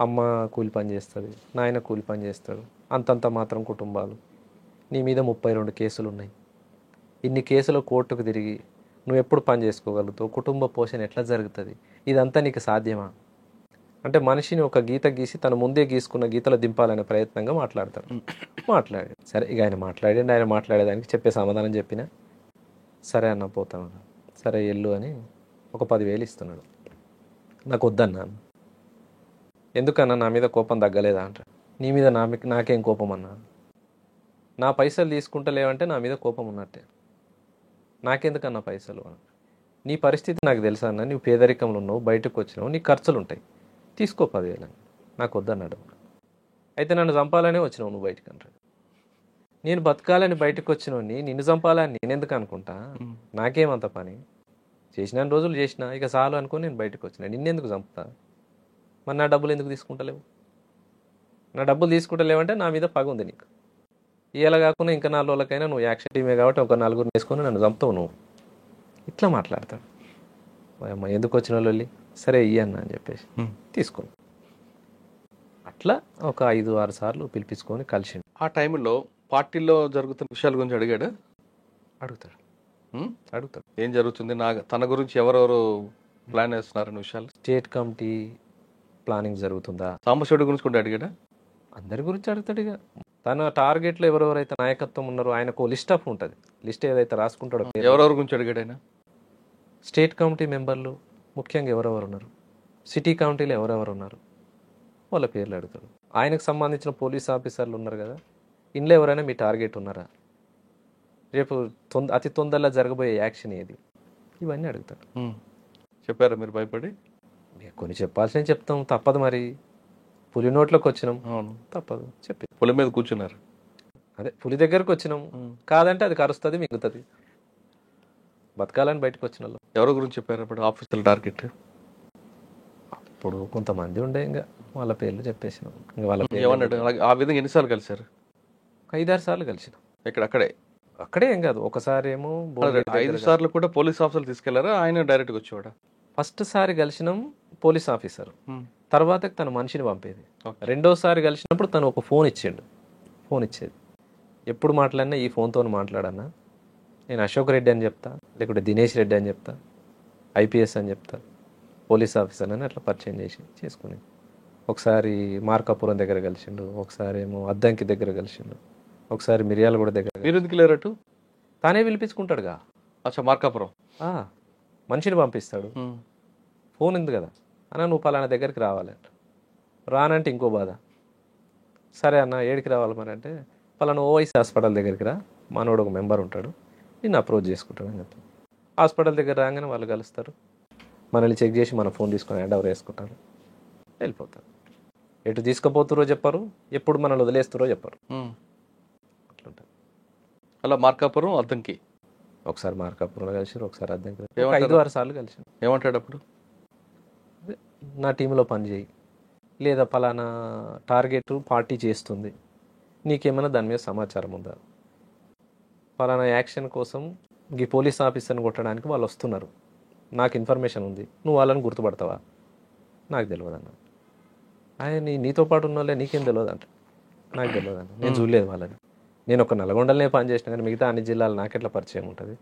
అమ్మ కూలి పని చేస్తుంది, నాయన కూలి పని చేస్తాడు, అంతంత మాత్రం కుటుంబాలు, నీ మీద 32 కేసులు ఉన్నాయి, ఇన్ని కేసులు కోర్టుకు తిరిగి నువ్వు ఎప్పుడు పని చేసుకోగలుగుతావు, కుటుంబ పోషణ ఎట్లా జరుగుతుంది, ఇదంతా నీకు సాధ్యమా అంటే మనిషిని ఒక గీత గీసి తను ముందే గీసుకున్న గీతలో దింపాలనే ప్రయత్నంగా మాట్లాడతాడు. మాట్లాడాడు. సరే ఇక ఆయన మాట్లాడండి, ఆయన మాట్లాడేదానికి చెప్పే సమాధానం చెప్పినా, సరే అన్న పోతాను, సరే ఎల్లు అని ఒక 10,000 ఇస్తున్నాడు. నాకు వద్దన్నా. ఎందుకన్నా నా మీద కోపం తగ్గలేదా అంట. నీ మీద నాకేం కోపం అన్నా, నా పైసలు తీసుకుంటలేవంటే నా మీద కోపం ఉన్నట్టే, నాకెందుకన్నా పైసలు? నీ పరిస్థితి నాకు తెలుసా అన్న, నువ్వు పేదరికంలో ఉన్నావు, బయటకు వచ్చినావు, నీ ఖర్చులు ఉంటాయి, తీసుకో 10,000. నాకు వద్దన్నాడు. అయితే నన్ను చంపాలనే వచ్చినావు నువ్వు బయటకు అంటాడు. నేను బతకాలని బయటకు వచ్చినోని నిన్ను చంపాలని నేనెందుకు అనుకుంటా, నాకేమంత పని, చేసిన రోజులు చేసిన, ఇక చాలు అనుకొని నేను బయటకు వచ్చిన, నిన్నెందుకు చంపుతా, మరి నా డబ్బులు ఎందుకు తీసుకుంటలేవు? నా డబ్బులు తీసుకుంటలేవంటే నా మీద పగ ఉంది నీకు. ఇలా కాకుండా ఇంకా 4 రోజులకైనా నువ్వు యాక్షన్ టీమే కాబట్టి ఒక 4గురిని వేసుకొని నన్ను చంపుతావు నువ్వు. ఇట్లా మాట్లాడతాడు. అమ్మ ఎందుకు వచ్చిన వాళ్ళు, సరే ఇయ్యన్న అని చెప్పేసి తీసుకుని అట్లా ఒక 5-6 సార్లు పిలిపించుకొని కలిసిండు. ఆ టైంలో పార్టీలో జరుగుతున్న విషయాల గురించి అడిగాడు? అడుగుతాడు. ఏం జరుగుతుంది, తన గురించి ఎవరెవరు ప్లాన్ వేస్తున్నారనే విషయాలు, స్టేట్ కమిటీ ప్లానింగ్ జరుగుతుందా, సాంబశివుడి గురించి కూడా అడిగాడా? అందరి గురించి అడుగుతాడు. ఇక తన టార్గెట్లో ఎవరెవరైతే నాయకత్వం ఉన్నారో ఆయనకు లిస్ట్ ఆఫ్ ఉంటుంది. లిస్ట్ ఏదైతే రాసుకుంటాడో ఎవరెవరి గురించి అడిగాడు ఆయన? స్టేట్ కమిటీ మెంబర్లు ముఖ్యంగా ఎవరెవరు ఉన్నారు, సిటీ కమిటీలు ఎవరెవరు ఉన్నారు, వాళ్ళ పేర్లు అడుగుతాడు. ఆయనకు సంబంధించిన పోలీస్ ఆఫీసర్లు ఉన్నారు కదా, ఇంట్లో ఎవరైనా మీ టార్గెట్ ఉన్నారా, రేపు అతి తొందరలో జరగబోయే యాక్షన్ ఏది, ఇవన్నీ అడుగుతాడు. చెప్పారా మీరు భయపడి? కొన్ని చెప్పాల్సిన చెప్తాం, తప్పదు మరి. పులి నోట్లోకి వచ్చినాం, అవును. తప్పదు చెప్పి. పులి మీద కూర్చున్నారు. అదే పులి దగ్గరకు వచ్చినాం, కాదంటే అది కరుస్తుంది, మింగుతుంది. బతకాలని బయటకు వచ్చిన వాళ్ళు. ఎవరి గురించి చెప్పారు అప్పుడు ఆఫీసుల టార్గెట్? ఇప్పుడు కొంతమంది ఉండే, ఇంకా వాళ్ళ పేర్లు చెప్పేసినాం. ఇంకా వాళ్ళ ఏమన్నాడు? అలాగే ఆ విధంగా ఎన్నిసార్లు కలిశారు? 5-6 సార్లు కలిసినాం. అక్కడే అక్కడే ఏం కాదు, ఒకసారి ఏమో 5 సార్లు కూడా పోలీస్ ఆఫీసర్లు తీసుకెళ్లారా? ఆయన డైరెక్ట్గా వచ్చేవాడా? ఫస్ట్ సారి కలిసినాం పోలీస్ ఆఫీసర్, తర్వాత తన మనిషిని పంపేది. Okay. రెండోసారి కలిసినప్పుడు తను ఒక ఫోన్ ఇచ్చిండు. ఫోన్ ఇచ్చేది, ఎప్పుడు మాట్లాడినా ఈ ఫోన్తో మాట్లాడన్నా, నేను అశోక్ రెడ్డి అని చెప్తా, లేకుంటే దినేష్ రెడ్డి అని చెప్తా, ఐపీఎస్ అని చెప్తా, పోలీస్ ఆఫీసర్ అని అట్లా పరిచయం చేసుకుని. ఒకసారి మార్కాపురం దగ్గర కలిసిండు, ఒకసారి ఏమో అద్దంకి దగ్గర కలిసిండు, ఒకసారి మిర్యాలగూడ దగ్గర. మీరు ఎందుకు లేరటు? తానే పిలిపించుకుంటాడుగా. అచ్చా, మార్కాపురం మనిషిని పంపిస్తాడు, ఫోన్ ఉంది కదా అన్న, నువ్వు పలానా దగ్గరికి రావాలంట. రానంటే ఇంకో బాధ. సరే అన్న, ఏడికి రావాలి మరి అంటే, పలానా ఓవైసీ హాస్పిటల్ దగ్గరికి రా, మనోడు ఒక మెంబర్ ఉంటాడు, నిన్ను అప్రోచ్ చేసుకుంటాడు అని చెప్తాను. హాస్పిటల్ దగ్గర రాగానే వాళ్ళు కలుస్తారు, మనల్ని చెక్ చేసి మన ఫోన్ తీసుకొని హ్యాండ్ ఓవర్ వేసుకుంటారు, వెళ్ళిపోతారు. ఎటు తీసుకుపోతురో చెప్పరు, ఎప్పుడు మనల్ని వదిలేస్తారో చెప్పరు. అట్లుంటుంది. అలా మార్కాపురం అద్దంకి ఒకసారి మార్కాపురంలో కలిసి, ఒకసారి అద్దంకి, ఏమంటారు? 5-6 సార్లు కలిసి. ఏమంటాడు అప్పుడు? నా టీంలో పని చేయి, లేదా పలానా టార్గెట్ పార్టీ చేస్తుంది, నీకేమైనా దాని మీద సమాచారం ఉందా, పలానా యాక్షన్ కోసం ఈ పోలీస్ ఆఫీసర్ని కొట్టడానికి వాళ్ళు వస్తున్నారు, నాకు ఇన్ఫర్మేషన్ ఉంది, నువ్వు వాళ్ళని గుర్తుపడతావా? నాకు తెలియదు అన్న. ఆయన నీతో పాటు ఉన్న వాళ్ళే, నీకేం తెలియదు అంట. నాకు తెలియదు అన్న, నేను చూడలేదు వాళ్ళని. నేను ఒక నల్గొండలనే పని చేసిన, కానీ మిగతా అన్ని జిల్లాలు నాకెట్లా పరిచయం ఉంటుంది?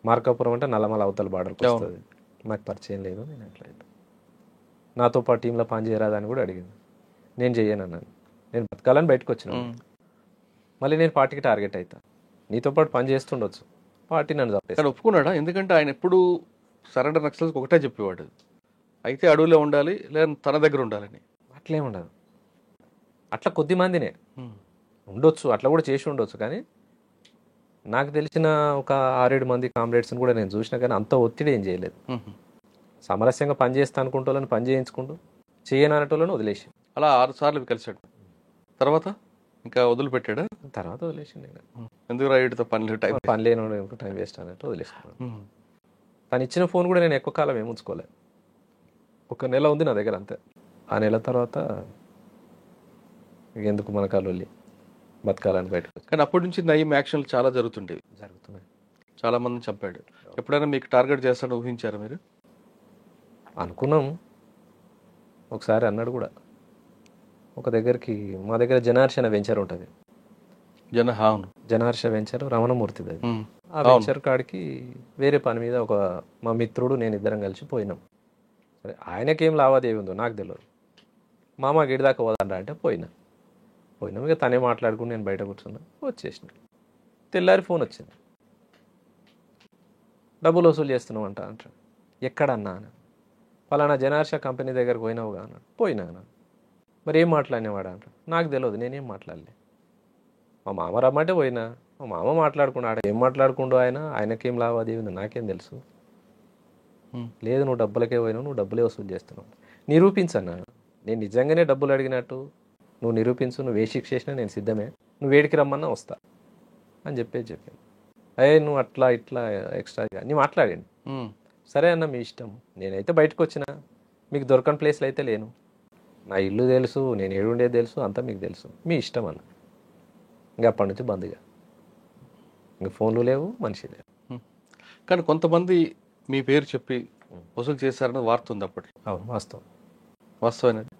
మార్కాపురం అంటే నల్లమల అవతల బార్డర్కి వస్తుంది, నాకు పరిచయం లేదు. నేను ఎట్లా నాతో పాటు టీంలో పని చేయరాదని కూడా అడిగింది. నేను చెయ్యను అన్నాను, నేను బతకాలని బయటకు వచ్చినాను. మళ్ళీ నేను పార్టీకి టార్గెట్ అవుతా, నీతో పాటు పని చేస్తుండొచ్చు, పార్టీ నన్ను తప్పేసి. ఒప్పుకున్నాడా? ఎందుకంటే ఆయన ఎప్పుడు సరెండర్ నక్సల్స్కి ఒకటే చెప్పేవాడు, అయితే అడవిలో ఉండాలి లేదా తన దగ్గర ఉండాలని. అట్లే ఉండదు, అట్లా కొద్ది మందినే ఉండొచ్చు, అట్లా కూడా చేసి ఉండొచ్చు. కానీ నాకు తెలిసిన ఒక 6-7 మంది కామ్రేడ్స్ని కూడా నేను చూసినా, కానీ అంత ఒత్తిడి ఏం చేయలేదు. సామరస్యంగా పని చేస్తా అనుకుంటోళ్ళని పని చేయించుకుంటూ, చేయని అనేటోళ్ళని వదిలేసి. అలా 6 సార్లు కలిశాడు. తర్వాత ఇంకా వదిలిపెట్టాడా? తర్వాత వదిలేసి. నేను ఎందుకు రాయుడితో పని లేని టైం వేస్ట్ అన్నట్టు వదిలేసుకున్నాను. తను ఇచ్చిన ఫోన్ కూడా నేను ఎక్కువ కాలం ఏముంచుకోలేదు, 1 నెల ఉంది నా దగ్గర అంతే. ఆ నెల తర్వాత ఎందుకు మన కాళ్ళు బతకాలని బయటకు. కానీ అప్పటి నుంచి నయం యాక్షన్లు చాలా జరుగుతున్నాయి. చాలా మందిని చంపాడు. ఎప్పుడైనా మీకు టార్గెట్ చేస్తాడని ఊహించారా మీరు? అనుకున్నాం. ఒకసారి అన్నాడు కూడా, ఒక దగ్గరికి, మా దగ్గర జనార్షణ వెంచర్ ఉంటుంది, జనార్ష వెంచర్ రమణమూర్తిది అది. ఆ వెంచర్ కాడికి వేరే పని మీద మా మిత్రుడు నేను ఇద్దరం కలిసి పోయినాం. సరే, ఆయనకేం లావాదేవీ ఉందో నాకు తెలియదు. మామ గిడిదాకా పోదండా అంటే పోయినాం. ఇక తనే మాట్లాడుకుని నేను బయట కూర్చున్నా, వచ్చేసిన. తెల్లారి ఫోన్ వచ్చింది, డబ్బులు వసూలు చేస్తున్నావు అంటాడు. ఎక్కడన్నా అని, పలానా జనార్ష కంపెనీ దగ్గరకు పోయినావుగా అన్నాడు. పోయినా అన్నాడు. మరి ఏం మాట్లాడినవాడా అంటాడు. నాకు తెలియదు, నేనేం మాట్లాడలే. మా మామ రమ్మంటే పోయినా, మా మామ మాట్లాడుకున్నాడు. ఏం మాట్లాడుకుంటూ ఆయనకేం లావాదేవీ ఉంది నాకేం తెలుసు. లేదు, నువ్వు డబ్బులకే పోయినావు, నువ్వు డబ్బులే వసూలు చేస్తున్నావు. నిరూపించన్నా, నేను నిజంగానే డబ్బులు అడిగినట్టు నువ్వు నిరూపించు, నువ్వు ఏ శిక్ష చేసినా నేను సిద్ధమే, నువ్వు వేడికి రమ్మన్నా వస్తా అని చెప్పాను. నువ్వు అట్లా ఇట్లా ఎక్స్ట్రాగా నీ మాట్లాడండి. సరే అన్న, మీ ఇష్టం, నేనైతే బయటకు వచ్చిన, మీకు దొరకని ప్లేస్లో అయితే లేను, నా ఇల్లు తెలుసు, నేను ఏడుండేది తెలుసు, అంతా మీకు తెలుసు, మీ ఇష్టం అన్న. ఇంకా అప్పటి నుంచి బంద్గా, ఇంకా ఫోన్లు లేవు, మనిషి లేవు. కానీ కొంతమంది మీ పేరు చెప్పి వసూలు చేశారని వార్త ఉంది అప్పట్లో. అవును, వాస్తవం.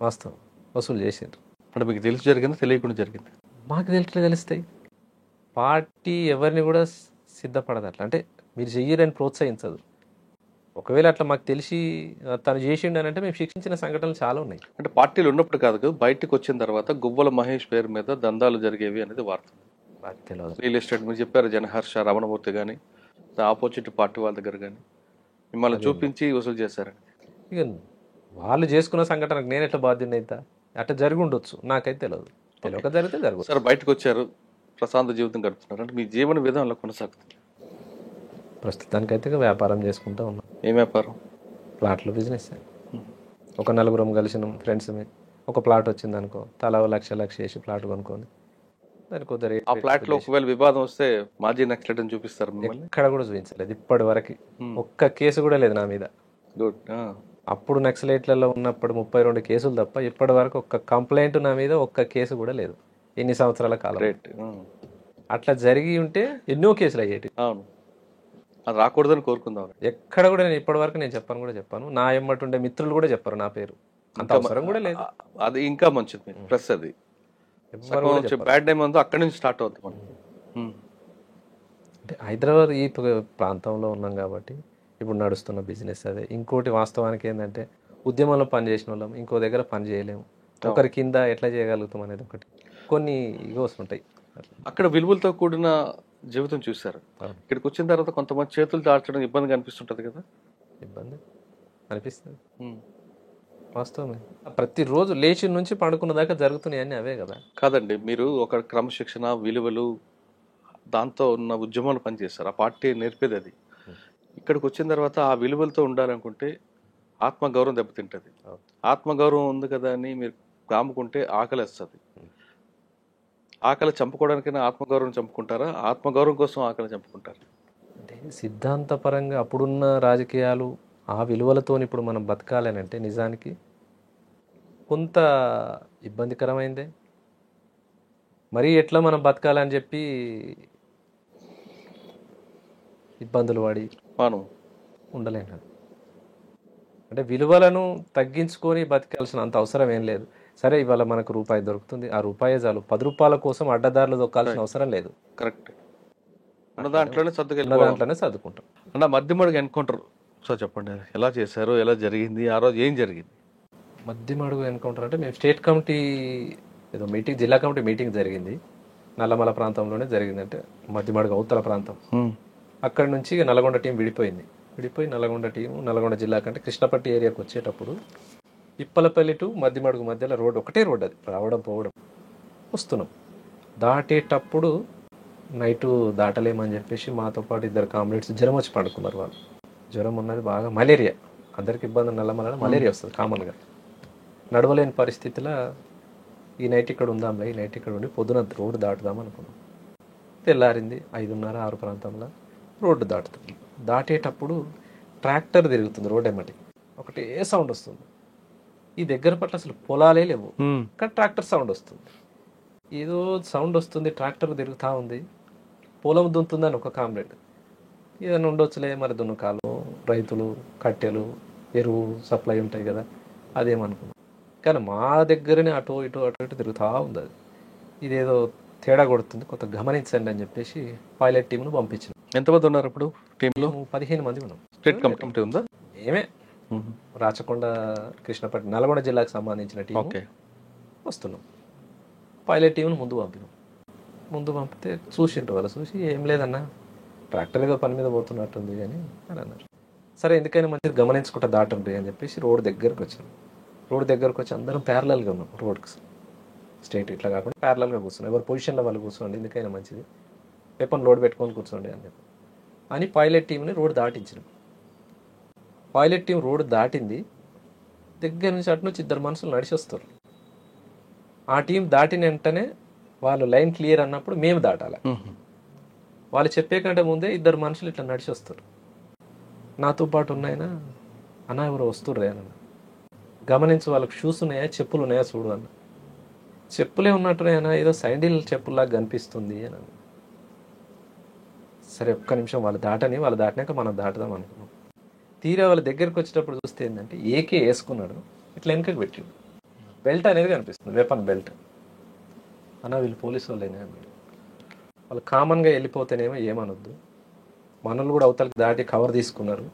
వాస్తవం, వసూలు చేసారు. అంటే మీకు తెలిసి జరిగిందా, తెలియకుండా జరిగింది? మాకు తెలుస్తాయి. పార్టీ ఎవరిని కూడా సిద్ధపడదు అట్లా, అంటే మీరు చెయ్యరని ప్రోత్సహించదు. ఒకవేళ అట్లా మాకు తెలిసి తను చేసిండు అని అంటే మేము శిక్షించిన సంఘటనలు చాలా ఉన్నాయి. అంటే పార్టీలు ఉన్నప్పుడు కాదు కదా, బయటకు వచ్చిన తర్వాత గువ్వల మహేష్ పేరు మీద దందాలు జరిగేవి అనేది వార్త. నాకు తెలియదు. రియల్ ఎస్టేట్ మీరు చెప్పారు, జనహర్ష, రమణమూర్తి కానీ ఆపోజిట్ పార్టీ వాళ్ళ దగ్గర కానీ మిమ్మల్ని చూపించి వసూలు చేశారని. ఇక వాళ్ళు చేసుకున్న సంఘటనకు నేను ఎట్లా బాధ్యత అవుతా? అట్లా జరిగి ఉండొచ్చు, నాకైతే తెలియదు. తెలియక జరిగితే జరుగుతుంది. సార్, బయటకు వచ్చారు, ప్రశాంత జీవితం గడుపుతున్నారు, అంటే మీ జీవన విధానంలో కొనసాగుతుంది? ప్రస్తుతానికైతే వ్యాపారం చేసుకుంటూ ఉన్నాం. ఏం వ్యాపారం? ప్లాట్లు బిజినెస్. ఒక నలుగురం కలిసినాం ఫ్రెండ్స్, ఒక ప్లాట్ వచ్చింది అనుకో, తలా లక్ష వేసి ప్లాట్ కొనుక్కొని దానికి కొద్ది రేట్ ఆ ఫ్లాట్ లో ఒకవేళ వివాదం వస్తే మాజీ నక్సలైట్ అని చూపిస్తారు మిమ్మల్ని. ఎక్కడ కూడా చూపించలేదు ఇప్పటి వరకు. ఒక్క కేసు కూడా లేదు నా మీద. గుడ్. అప్పుడు నక్సలైట్లలో ఉన్నప్పుడు 32 కేసులు తప్ప ఇప్పటి వరకు ఒక్క కంప్లైంట్ నా మీద ఒక్క కేసు కూడా లేదు ఎన్ని సంవత్సరాల కాలం. గ్రేట్. అట్లా జరిగి ఉంటే ఎన్నో కేసులు అయ్యేటి. అవును, అది రాకూడదని కోరుకుందాం. ఎక్కడ కూడా నేను ఇప్పటి వరకు నేను చెప్పాను కూడా చెప్పాను, నా ఎమ్మటి ఉండే మిత్రులు కూడా చెప్పారు నా పేరు, అంత అవసరం కూడా లేదు. అది ఇంకా మంచిది. ప్లస్ అది బ్యాడ్ టైం ఉందో అక్కడి నుంచి స్టార్ట్ అవుతుంది మనం. అంటే హైదరాబాద్ ఈ ప్రాంతంలో ఉన్నాం కాబట్టి ఇప్పుడు నడుస్తున్న బిజినెస్ అదే. ఇంకోటి వాస్తవానికి ఏంటంటే ఉద్యమంలో పని చేసిన వాళ్ళం ఇంకో దగ్గర పని చేయలేము, ఒకరి కింద ఎట్లా చేయగలుగుతాం అనేది ఒకటి, కొన్ని ఈగోస్ ఉంటాయి. అక్కడ విలువలతో కూడిన జీవితం చూశారు. ఇక్కడికి వచ్చిన తర్వాత కొంతమంది చేతులు దాల్చడం ఇబ్బందిగా అనిపిస్తుంటది కదా. ఇబ్బంది అనిపిస్తుంది వాస్తవమే. ప్రతిరోజు లేచి నుంచి పండుకున్న దాకా జరుగుతున్నాయని అవే కదా. కాదండి, మీరు ఒక క్రమశిక్షణ విలువలు దాంతో ఉన్న ఉద్యమాలు పనిచేస్తారు, ఆ పార్టీ నేర్పేది అది. ఇక్కడికి వచ్చిన తర్వాత ఆ విలువలతో ఉండాలనుకుంటే ఆత్మగౌరవం దెబ్బతింటది. ఆత్మగౌరవం ఉంది కదా అని మీరు కాముకుంటే ఆకలి వస్తుంది. ఆకలి చంపుకోవడానికైనా ఆత్మగౌరవం చంపుకుంటారా, ఆత్మగౌరవం కోసం ఆకలి చంపుకుంటారా? అంటే సిద్ధాంతపరంగా అప్పుడున్న రాజకీయాలు ఆ విలువలతో ఇప్పుడు మనం బతకాలని అంటే నిజానికి కొంత ఇబ్బందికరమైందే. మరి ఎట్లా మనం బతకాలని చెప్పి ఇబ్బందులు పడి మనం ఉండలేం కదా. అంటే విలువలను తగ్గించుకొని బతకాల్సిన అంత అవసరం ఏం లేదు. సరే ఇవాళ మనకు రూపాయి దొరుకుతుంది, ఆ రూపాయే చాలు. 10 రూపాయల కోసం అడ్డదారులు దొక్కాల్సిన అవసరం లేదు. కరెక్ట్. ఉన్న దాంట్లోనే సర్దుకుంటాం. అన్న మధ్యమడుగు ఎన్కౌంటర్ సార్ చెప్పండి, ఎలా చేశారు, ఎలా జరిగింది, ఆ రోజు ఏం జరిగింది? మధ్యమడుగు ఎన్కౌంటర్ అంటే మేము స్టేట్ కమిటీ ఏదో మీటింగ్, జిల్లా కమిటీ మీటింగ్ జరిగింది నల్లమల ప్రాంతంలోనే జరిగింది. అంటే మధ్యమడుగు అవతల ప్రాంతం. అక్కడ నుంచి నల్గొండ టీం విడిపోయి నల్గొండ టీం నల్గొండ జిల్లా కంటే కృష్ణపట్టి ఏరియాకి వచ్చేటప్పుడు ఇప్పలపల్లి టు మధ్యమడుగు మధ్యలో రోడ్, ఒకటే రోడ్, అది రావడం పోవడం. వస్తున్నాం, దాటేటప్పుడు నైటు దాటలేమని చెప్పేసి మాతో పాటు 2 కామ్రేడ్స్ జ్వరం వచ్చి పడుకున్నారు. వాళ్ళు జ్వరం ఉన్నది బాగా, మలేరియా, అందరికి ఇబ్బంది, నల్లమల మలేరియా వస్తుంది కామన్గా. నడవలేని పరిస్థితిలో ఈ నైట్ ఇక్కడ ఉందాంలే, ఈ నైట్ ఇక్కడ ఉండి పొద్దున రోడ్డు దాటుదాం అనుకున్నాం. తెల్లారింది 5:30, 6 ప్రాంతంలో రోడ్డు దాటుతుంది. దాటేటప్పుడు ట్రాక్టర్ తిరుగుతుంది రోడ్ ఎమ్మటి, ఒకటే సౌండ్ వస్తుంది. ఈ దగ్గర పట్ల అసలు పొలాలే లేవు, కానీ ట్రాక్టర్ సౌండ్ వస్తుంది. ఏదో సౌండ్ వస్తుంది, ట్రాక్టర్ తిరుగుతూ ఉంది, పొలం దున్నుతుందని ఒక కామ్రేడ్. ఏదైనా ఉండొచ్చులే మరి, దున్నకాలు, రైతులు, కట్టెలు, ఎరువు సప్లై ఉంటాయి కదా, అదేమనుకున్నాం. కానీ మా దగ్గరనే అటు ఇటు తిరుగుతూ ఉంది. అది ఇదేదో తేడా కొడుతుంది, కొంత గమనించండి అని చెప్పేసి పైలట్ టీంను పంపించాం. ఎంతమంది ఉన్నారు అప్పుడు టీంలో? 15 మంది ఉన్నాం. స్టేట్ కమిటీ ఉందా? ఏమే రాచకొండ, కృష్ణపట్నం, నల్గొండ జిల్లాకు సంబంధించిన టీం. వస్తున్నాం, పైలట్ టీంను ముందు పంపితే చూసిండ్రు. వాళ్ళు చూసి ఏం లేదన్నా ట్రాక్టర్ ఏదో పని మీద పోతున్నట్టుంది అని అన్నారు. సరే ఎందుకైనా మంచిది గమనించుకుంటా దాటండి అని చెప్పేసి రోడ్ దగ్గరకు వచ్చాం. రోడ్ దగ్గరకు వచ్చి అందరం ప్యారలల్గా ఉన్నాం రోడ్కి, స్ట్రైట్ ఇట్లా కాకుండా ప్యారలల్గా కూర్చున్నాం. ఎవరు పొజిషన్లో వాళ్ళు కూర్చోండి, ఎందుకైనా మంచిది, వెపన్ లోడ్ పెట్టుకొని కూర్చోండి అని చెప్పి అని పైలట్ టీంని రోడ్ దాటించినాం. పైలట్ టీం రోడ్ దాటింది, దగ్గర నుంచి అటు నుంచి 2 మనుషులు నడిచి వస్తారు. ఆ టీం దాటిన వెంటనే వాళ్ళు లైన్ క్లియర్ అన్నప్పుడు మేము దాటాలి. వాళ్ళు చెప్పే కంటే ముందే 2 మనుషులు ఇట్లా నడిచి వస్తారు. నాతో పాటు ఉన్నాయన, అన్న ఎవరో వస్తుర్రే అన్న, గమనించు వాళ్ళకి షూస్ ఉన్నాయా, చెప్పులు ఉన్నాయా చూడు అన్న. చెప్పులే ఉన్నట్టున్నాయన్నా, ఏదో సైండిల్ చెప్పుల్లాగా కనిపిస్తుంది అని అన్న. సరే ఒక్క నిమిషం వాళ్ళు దాటినాక మనం దాటుదాం అనుకున్నాం. తీరా వాళ్ళ దగ్గరికి వచ్చేటప్పుడు చూస్తే ఏంటంటే ఏకే వేసుకున్నాడు, ఇట్లా వెనకకి పెట్టాడు, బెల్ట్ అనేది కనిపిస్తుంది, వెపన్ బెల్ట్. అన్న వీళ్ళు పోలీసు వాళ్ళేనే అన్నాడు. వాళ్ళు కామన్గా వెళ్ళిపోతేనేమో ఏమనొద్దు, మనల్ని కూడా అవతలకి దాటి కవర్ తీసుకున్నారు,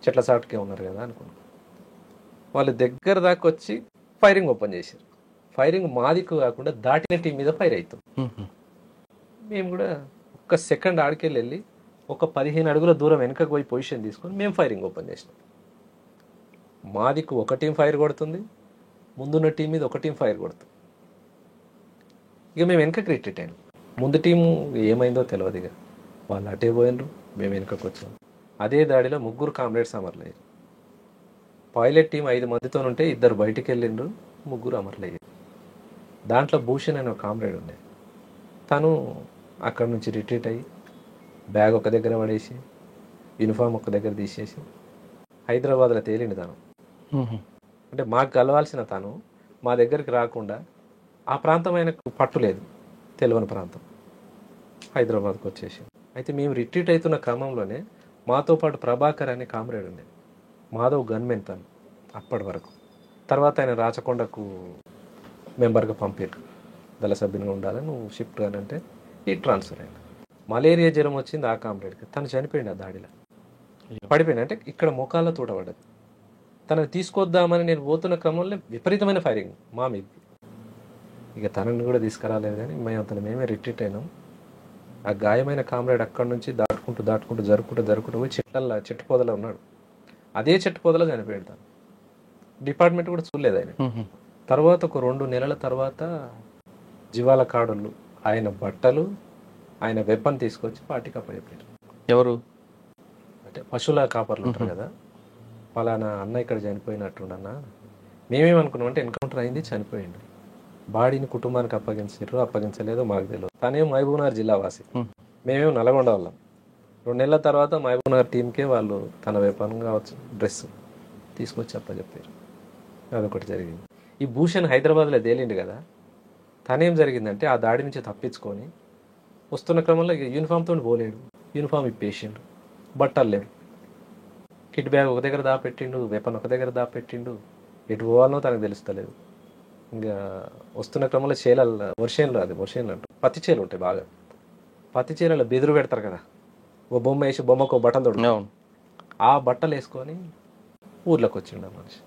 చెట్ల సాటుకే ఉన్నారు కదా అనుకున్నాం. వాళ్ళు దగ్గర దాకా వచ్చి ఫైరింగ్ ఓపెన్ చేశారు. ఫైరింగ్ మాదికు కాకుండా దాటిన టీం మీద ఫైర్ అవుతాం. మేము కూడా ఒక్క సెకండ్ ఆడికెళ్ళి ఒక 15 అడుగుల దూరం వెనకకు పోయి పొజిషన్ తీసుకొని మేము ఫైరింగ్ ఓపెన్ చేసినాం. మాదికు ఒక టీం ఫైర్ కొడుతుంది, ముందున్న టీం మీద ఒక టీం ఫైర్ కొడుతుంది. ఇక మేము వెనకకి రిట్రీట్ అయినాం. ముందు టీము ఏమైందో తెలియదు, ఇక వాళ్ళు అటే పోయినరు, మేము వెనకకు వచ్చాము. అదే దాడిలో 3 కామ్రేడ్స్ అమర్లయ్యారు. పైలట్ టీం 5 మందితో ఉంటే 2 బయటికి వెళ్ళిండ్రు, 3 అమరులయ్యారు. దాంట్లో భూషణ్ అనే ఒక కామ్రేడ్ ఉండే, తను అక్కడ నుంచి రిట్రీట్ అయ్యి బ్యాగ్ ఒక దగ్గర పడేసి యూనిఫామ్ ఒక దగ్గర తీసేసి హైదరాబాద్లో తేలిండు తను. అంటే మాకు కలవాల్సిన తను మా దగ్గరికి రాకుండా ఆ ప్రాంతం ఆయనకు పట్టులేదు, తెలియని ప్రాంతం, హైదరాబాద్కి వచ్చేసి. అయితే మేము రిట్రీట్ అవుతున్న క్రమంలోనే మాతో పాటు ప్రభాకర్ అనే కామ్రేడ్ ఉండే, మాధవ్ గన్మెన్ తను అప్పటి వరకు. తర్వాత ఆయన రాచకొండకు మెంబర్గా పంపారు, దళ సభ్యునిగా ఉండాలని, నువ్వు షిఫ్ట్ కానంటే ఈ ట్రాన్స్ఫర్ అయింది. మలేరియా జ్వరం వచ్చింది ఆ కామ్రేడ్కి, తను చనిపోయింది ఆ దాడిలో, పడిపోయింది. అంటే ఇక్కడ మొఖాల్లో తూడబడ్డది. తనని తీసుకొద్దామని నేను పోతున్న క్రమంలో విపరీతమైన ఫైరింగ్ మా మీదకి. ఇక తనని కూడా తీసుకురాలేదు, కానీ మేమే రిట్రీట్ అయినాం. ఆ గాయమైన కామ్రేడ్ అక్కడి నుంచి జరుపుకుంటూ పోయి చెట్టు పొదలో ఉన్నాడు. అదే చెట్టు పొదలో చనిపోయాడు తను. డిపార్ట్మెంట్ కూడా చూడలేదు ఆయన. తర్వాత ఒక 2 నెలల తర్వాత జీవాల కాడుళ్ళు ఆయన బట్టలు, ఆయన వెపన్ తీసుకొచ్చి పార్టీకి అప్పచెప్పారు. ఎవరు? అంటే పశువుల కాపర్లు ఉంటారు కదా, పలానా అన్న ఇక్కడ చనిపోయినట్టుండన్న. మేమేమనుకున్నాం అంటే ఎన్కౌంటర్ అయింది, చనిపోయిండు, బాడీని కుటుంబానికి అప్పగించలేదో మాకు తెలియదు. తనేం మహబూబ్నగర్ జిల్లా వాసి, మేమేమో నల్గొండ వాళ్ళం. 2 నెలల తర్వాత మహబూబ్నగర్ టీంకే వాళ్ళు తన వెపన్ కావచ్చు, డ్రెస్ తీసుకొచ్చి అప్పచెప్పారు. అదొకటి జరిగింది. ఈ భూషణ్ హైదరాబాద్లో తేలిండు కదా, తనేం జరిగిందంటే ఆ దాడి నుంచి తప్పించుకొని వస్తున్న క్రమంలో యూనిఫామ్తో పోలేడు, యూనిఫామ్ ఇప్పేసిండు, బట్టలు లేవు, కిట్ బ్యాగ్ ఒక దగ్గర దాపెట్టిండు, వెపన్ ఒక దగ్గర దాపెట్టిండు, ఎటు పోవాలనో తనకు తెలుస్తలేదు. ఇంకా వస్తున్న క్రమంలో వర్షంలో అంటారు, పత్తి చేలు ఉంటాయి బాగా, పత్తి చేలలో బెదురు పెడతారు కదా, ఓ బొమ్మ వేసి బొమ్మకు బట్టలు తొడు, ఆ బట్టలు వేసుకొని ఊర్లోకి వచ్చిండు ఆ మనిషి.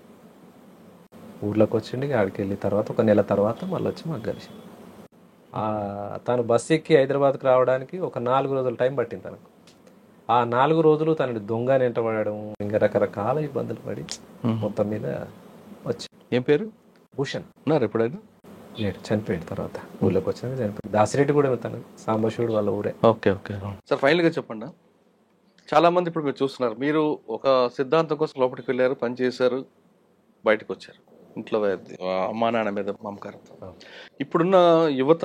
ఊర్లోకి వచ్చిండి, ఆడికి వెళ్ళిన తర్వాత 1 నెల తర్వాత మళ్ళీ వచ్చి మాకు కలిసి తను బస్సు ఎక్కి హైదరాబాద్కి రావడానికి ఒక 4 రోజులు టైం పట్టింది తనకు. ఆ 4 రోజులు తనని దొంగ వెంటబడడం, ఇంకా రకరకాల ఇబ్బందులు పడి మొత్తం మీద వచ్చి. ఏం పేరు? భూషణ్. ఉన్నారు ఎప్పుడైనా? లేడు, చనిపోయింది. తర్వాత ఊళ్ళోకి వచ్చాక చనిపోయింది. దాసిరెడ్డి కూడా తను సాంబశివుడు వాళ్ళ ఊరే. ఓకే. సార్ ఫైనల్గా చెప్పండి, చాలా మంది ఇప్పుడు మీరు చూస్తున్నారు, మీరు ఒక సిద్ధాంతం కోసం లోపలికి వెళ్ళారు, పని చేశారు, బయటకు వచ్చారు, ఇంట్లో అమ్మా నాన్న మీద మమకారంతో. ఇప్పుడున్న యువత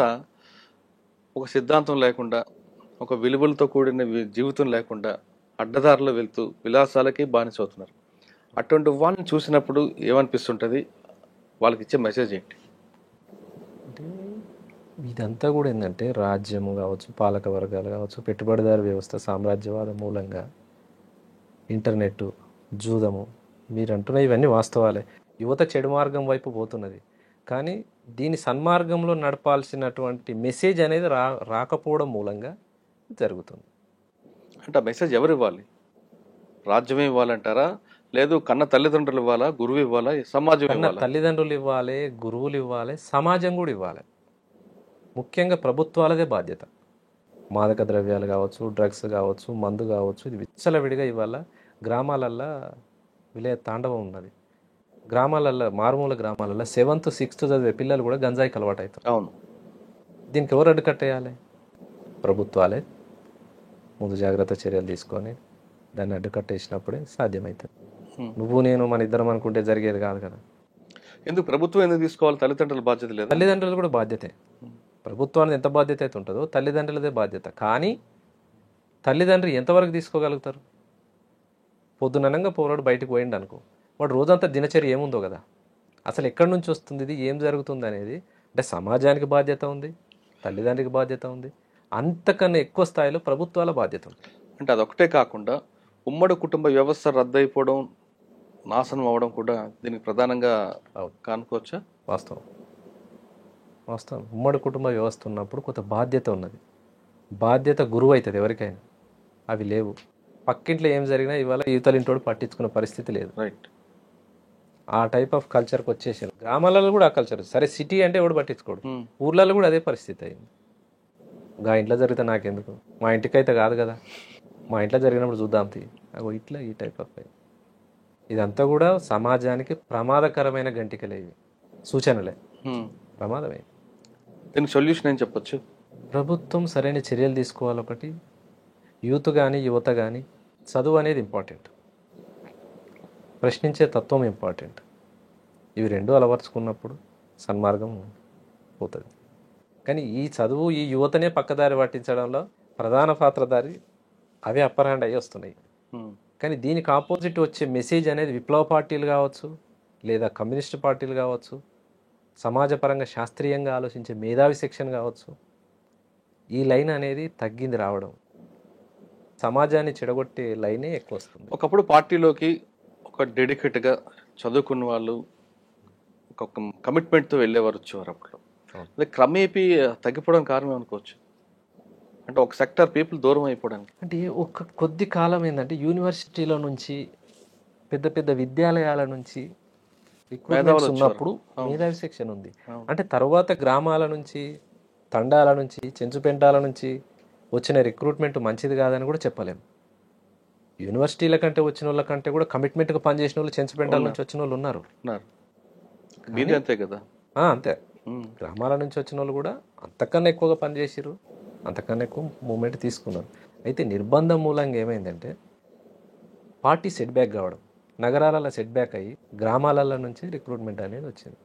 ఒక సిద్ధాంతం లేకుండా, ఒక విలువలతో కూడిన జీవితం లేకుండా అడ్డదారిలో వెళ్తూ విలాసాలకి బానిసవుతున్నారు. అటువంటి వాళ్ళని చూసినప్పుడు ఏమనిపిస్తుంటుంది, వాళ్ళకి ఇచ్చే మెసేజ్ ఏంటి? అంటే ఇదంతా కూడా ఏంటంటే రాజ్యము కావచ్చు, పాలక వర్గాలు కావచ్చు, పెట్టుబడిదారు వ్యవస్థ, సామ్రాజ్యవాద మూలంగా ఇంటర్నెట్, జూదము, మీరు అంటున్న ఇవన్నీ వాస్తవాలే. యువత చెడు మార్గం వైపు పోతున్నది, కానీ దీని సన్మార్గంలో నడపాల్సినటువంటి మెసేజ్ అనేది రాకపోవడం మూలంగా జరుగుతుంది. అంటే ఆ మెసేజ్ ఎవరు ఇవ్వాలి? రాజ్యమే ఇవ్వాలంటారా, లేదు కన్న తల్లిదండ్రులు ఇవ్వాలా, గురువు ఇవ్వాలా, సమాజం ఇవ్వాలా? తల్లిదండ్రులు ఇవ్వాలి, గురువులు ఇవ్వాలి, సమాజం కూడా ఇవ్వాలి. ముఖ్యంగా ప్రభుత్వాలదే బాధ్యత. మాదక ద్రవ్యాలు కావచ్చు, డ్రగ్స్ కావచ్చు, మందు కావచ్చు, ఇది విచ్చలవిడిగా ఇవాళ గ్రామాలల్లో విలయ తాండవం ఉన్నది. గ్రామాలల్లో, మారుమూల గ్రామాలలో 7th 6th చదివే పిల్లలు కూడా గంజాయికి అలవాటు అవుతారు. అవును. దీనికి ఎవరు అడ్డుకట్టేయాలి? ప్రభుత్వాలే ముందు జాగ్రత్త చర్యలు తీసుకొని దాన్ని అడ్డుకట్టేసినప్పుడే సాధ్యమవుతుంది. నువ్వు నేను మన ఇద్దరం అనుకుంటే జరిగేది కాదు కదా. ఎందుకు ప్రభుత్వం ఎందుకు తీసుకోవాలి? తల్లిదండ్రుల బాధ్యత లేదు? తల్లిదండ్రులు కూడా బాధ్యతే. ప్రభుత్వానికి ఎంత బాధ్యత అయితే ఉంటుందో తల్లిదండ్రులదే బాధ్యత. కానీ తల్లిదండ్రులు ఎంతవరకు తీసుకోగలుగుతారు? పొద్దుననంగా పోరాడు బయటకు పోయిండు అనుకో, వాడు రోజంతా దినచర్య ఏముందో కదా, అసలు ఎక్కడి నుంచి వస్తుంది, ఇది ఏం జరుగుతుంది అనేది. అంటే సమాజానికి బాధ్యత ఉంది, తల్లిదండ్రికి బాధ్యత ఉంది, అంతకన్నా ఎక్కువ స్థాయిలో ప్రభుత్వాల బాధ్యత ఉంది. అంటే అదొకటే కాకుండా ఉమ్మడి కుటుంబ వ్యవస్థ రద్దయిపోవడం, నాశనం అవ్వడం కూడా దీనికి ప్రధానంగా కానుకోవచ్చా? వాస్తవం. ఉమ్మడి కుటుంబ వ్యవస్థ ఉన్నప్పుడు కొంత బాధ్యత ఉన్నది. బాధ్యత గురువు అవుతుంది ఎవరికైనా, అవి లేవు. పక్కింట్లో ఏం జరిగినా ఇవాళ యువతలింటోడు పట్టించుకున్న పరిస్థితి లేదు. రైట్. ఆ టైప్ ఆఫ్ కల్చర్కి వచ్చేసారు. గ్రామాలలో కూడా ఆ కల్చర్. సరే సిటీ అంటే ఎవడు పట్టించుకోడు, ఊర్లలో కూడా అదే పరిస్థితి అయింది. గా ఇంట్లో జరిగితే నాకెందుకు, మా ఇంటికైతే కాదు కదా, మా ఇంట్లో జరిగినప్పుడు చూద్దాం అగో ఇట్లా ఈ టైప్ ఆఫ్. ఇదంతా కూడా సమాజానికి ప్రమాదకరమైన గంటికలే, ఇవి సూచనలే, ప్రమాదమే. దీనికి సొల్యూషన్ ఏం చెప్పొచ్చు? ప్రభుత్వం సరైన చర్యలు తీసుకోవాలి. ఒకటి, యూత్ కానీ యువత కానీ చదువు అనేది ఇంపార్టెంట్. ప్రశ్నించే తత్వం ఇంపార్టెంట్. ఇవి రెండు అలవర్చుకున్నప్పుడు సన్మార్గం పోతుంది. కానీ ఈ చదువు ఈ యువతనే పక్కదారి పట్టించడంలో ప్రధాన పాత్రధారి అవే అప్పర్ హ్యాండ్ అయ్యి వస్తున్నాయి. కానీ దీనికి ఆపోజిట్ వచ్చే మెసేజ్ అనేది విప్లవ పార్టీలు కావచ్చు, లేదా కమ్యూనిస్ట్ పార్టీలు కావచ్చు, సమాజపరంగా శాస్త్రీయంగా ఆలోచించే మేధావి సెక్షన్ కావచ్చు, ఈ లైన్ అనేది తగ్గింది రావడం. సమాజాన్ని చెడగొట్టే లైనే ఎక్కువ వస్తుంది. ఒకప్పుడు పార్టీలోకి ఒక డెడికేట్గా చదువుకున్న వాళ్ళు ఒక కమిట్మెంట్తో వెళ్ళేవారు, వచ్చేవారు. అప్పుడు అది క్రమేపీ తగ్గిపోవడం కారణం అనుకోవచ్చు. అంటే ఒక సెక్టర్ పీపుల్ దూరం అయిపోవడానికి. అంటే ఒక కొద్ది కాలం ఏంటంటే యూనివర్సిటీల నుంచి, పెద్ద పెద్ద విద్యాలయాల నుంచి రిక్రూట్మెంట్స్ ఉన్నప్పుడు మేధావి సెక్షన్ ఉంది. అంటే తర్వాత గ్రామాల నుంచి, తండాల నుంచి, చెంచుపెంటాల నుంచి వచ్చిన రిక్రూట్మెంట్ మంచిది కాదని కూడా చెప్పలేము. యూనివర్సిటీల కంటే వచ్చిన వాళ్ళ కంటే కూడా కమిట్మెంట్గా పనిచేసిన వాళ్ళు చెంచుపెంటాల నుంచి వచ్చిన వాళ్ళు ఉన్నారు. మీది అంతే కదా. అంతే. గ్రామాల నుంచి వచ్చిన వాళ్ళు కూడా అంతకన్నా ఎక్కువగా పనిచేసారు, అంతకన్నా ఎక్కువ మూమెంట్ తీసుకున్నారు. అయితే నిర్బంధం మూలంగా ఏమైందంటే పార్టీ సెట్ బ్యాక్ కావడం, నగరాలలో సెట్ బ్యాక్ అయ్యి గ్రామాలలో నుంచి రిక్రూట్మెంట్ అనేది వచ్చింది.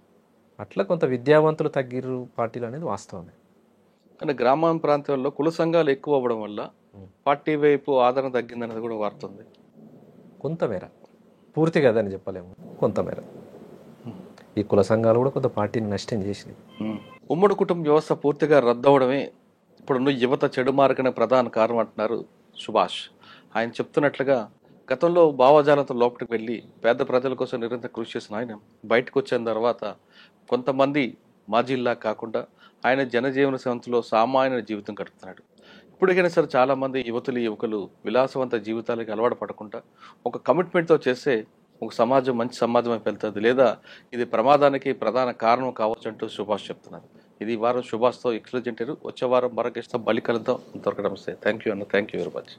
అట్లా కొంత విద్యావంతులు తగ్గిర్రు పార్టీలు అనేది వాస్తవమే. కానీ గ్రామీణ ప్రాంతాల్లో కుల సంఘాలు ఎక్కువ అవ్వడం వల్ల పార్టీ వైపు ఆదరణ తగ్గిందనేది కూడా వార్తుంది. కొంతమేర, పూర్తి కదని చెప్పలేము, కొంతమేర ఈ కుల సంఘాలు కూడా కొంత పార్టీని నష్టం చేసినాయి. ఉమ్మడి కుటుంబ వ్యవస్థ పూర్తిగా రద్దవడమే ఇప్పుడున్న యువత చెడు మార్గనే ప్రధాన కారణం అంటున్నారు సుభాష్. ఆయన చెప్తున్నట్లుగా గతంలో భావజాలంతో లోపలికి వెళ్ళి పేద ప్రజల కోసం నిరంతరం కృషి చేసిన ఆయన బయటకు వచ్చిన తర్వాత కొంతమంది మాజీల్లా కాకుండా ఆయన జనజీవన సంస్థలో సామాన్య జీవితం గడుపుతున్నాడు. ఇప్పటికైనా సరే చాలామంది యువకులు విలాసవంత జీవితాలకి అలవాటు పడకుండా ఒక కమిట్మెంట్తో చేస్తే ఒక సమాజం మంచి సమాజం వైపు వెళ్తుంది, లేదా ఇది ప్రమాదానికి ప్రధాన కారణం కావచ్చు అంటూ సుభాష్ చెప్తున్నారు. ఇది ఈ వారం సుభాష్తో ఎక్స్క్లూజివ్ ఇంటర్వ్యూ. వచ్చే వారం మరొక బలి కలుద్దాం. అంతవరకు నమస్తే. థ్యాంక్ యూ అన్న. Thank you very much.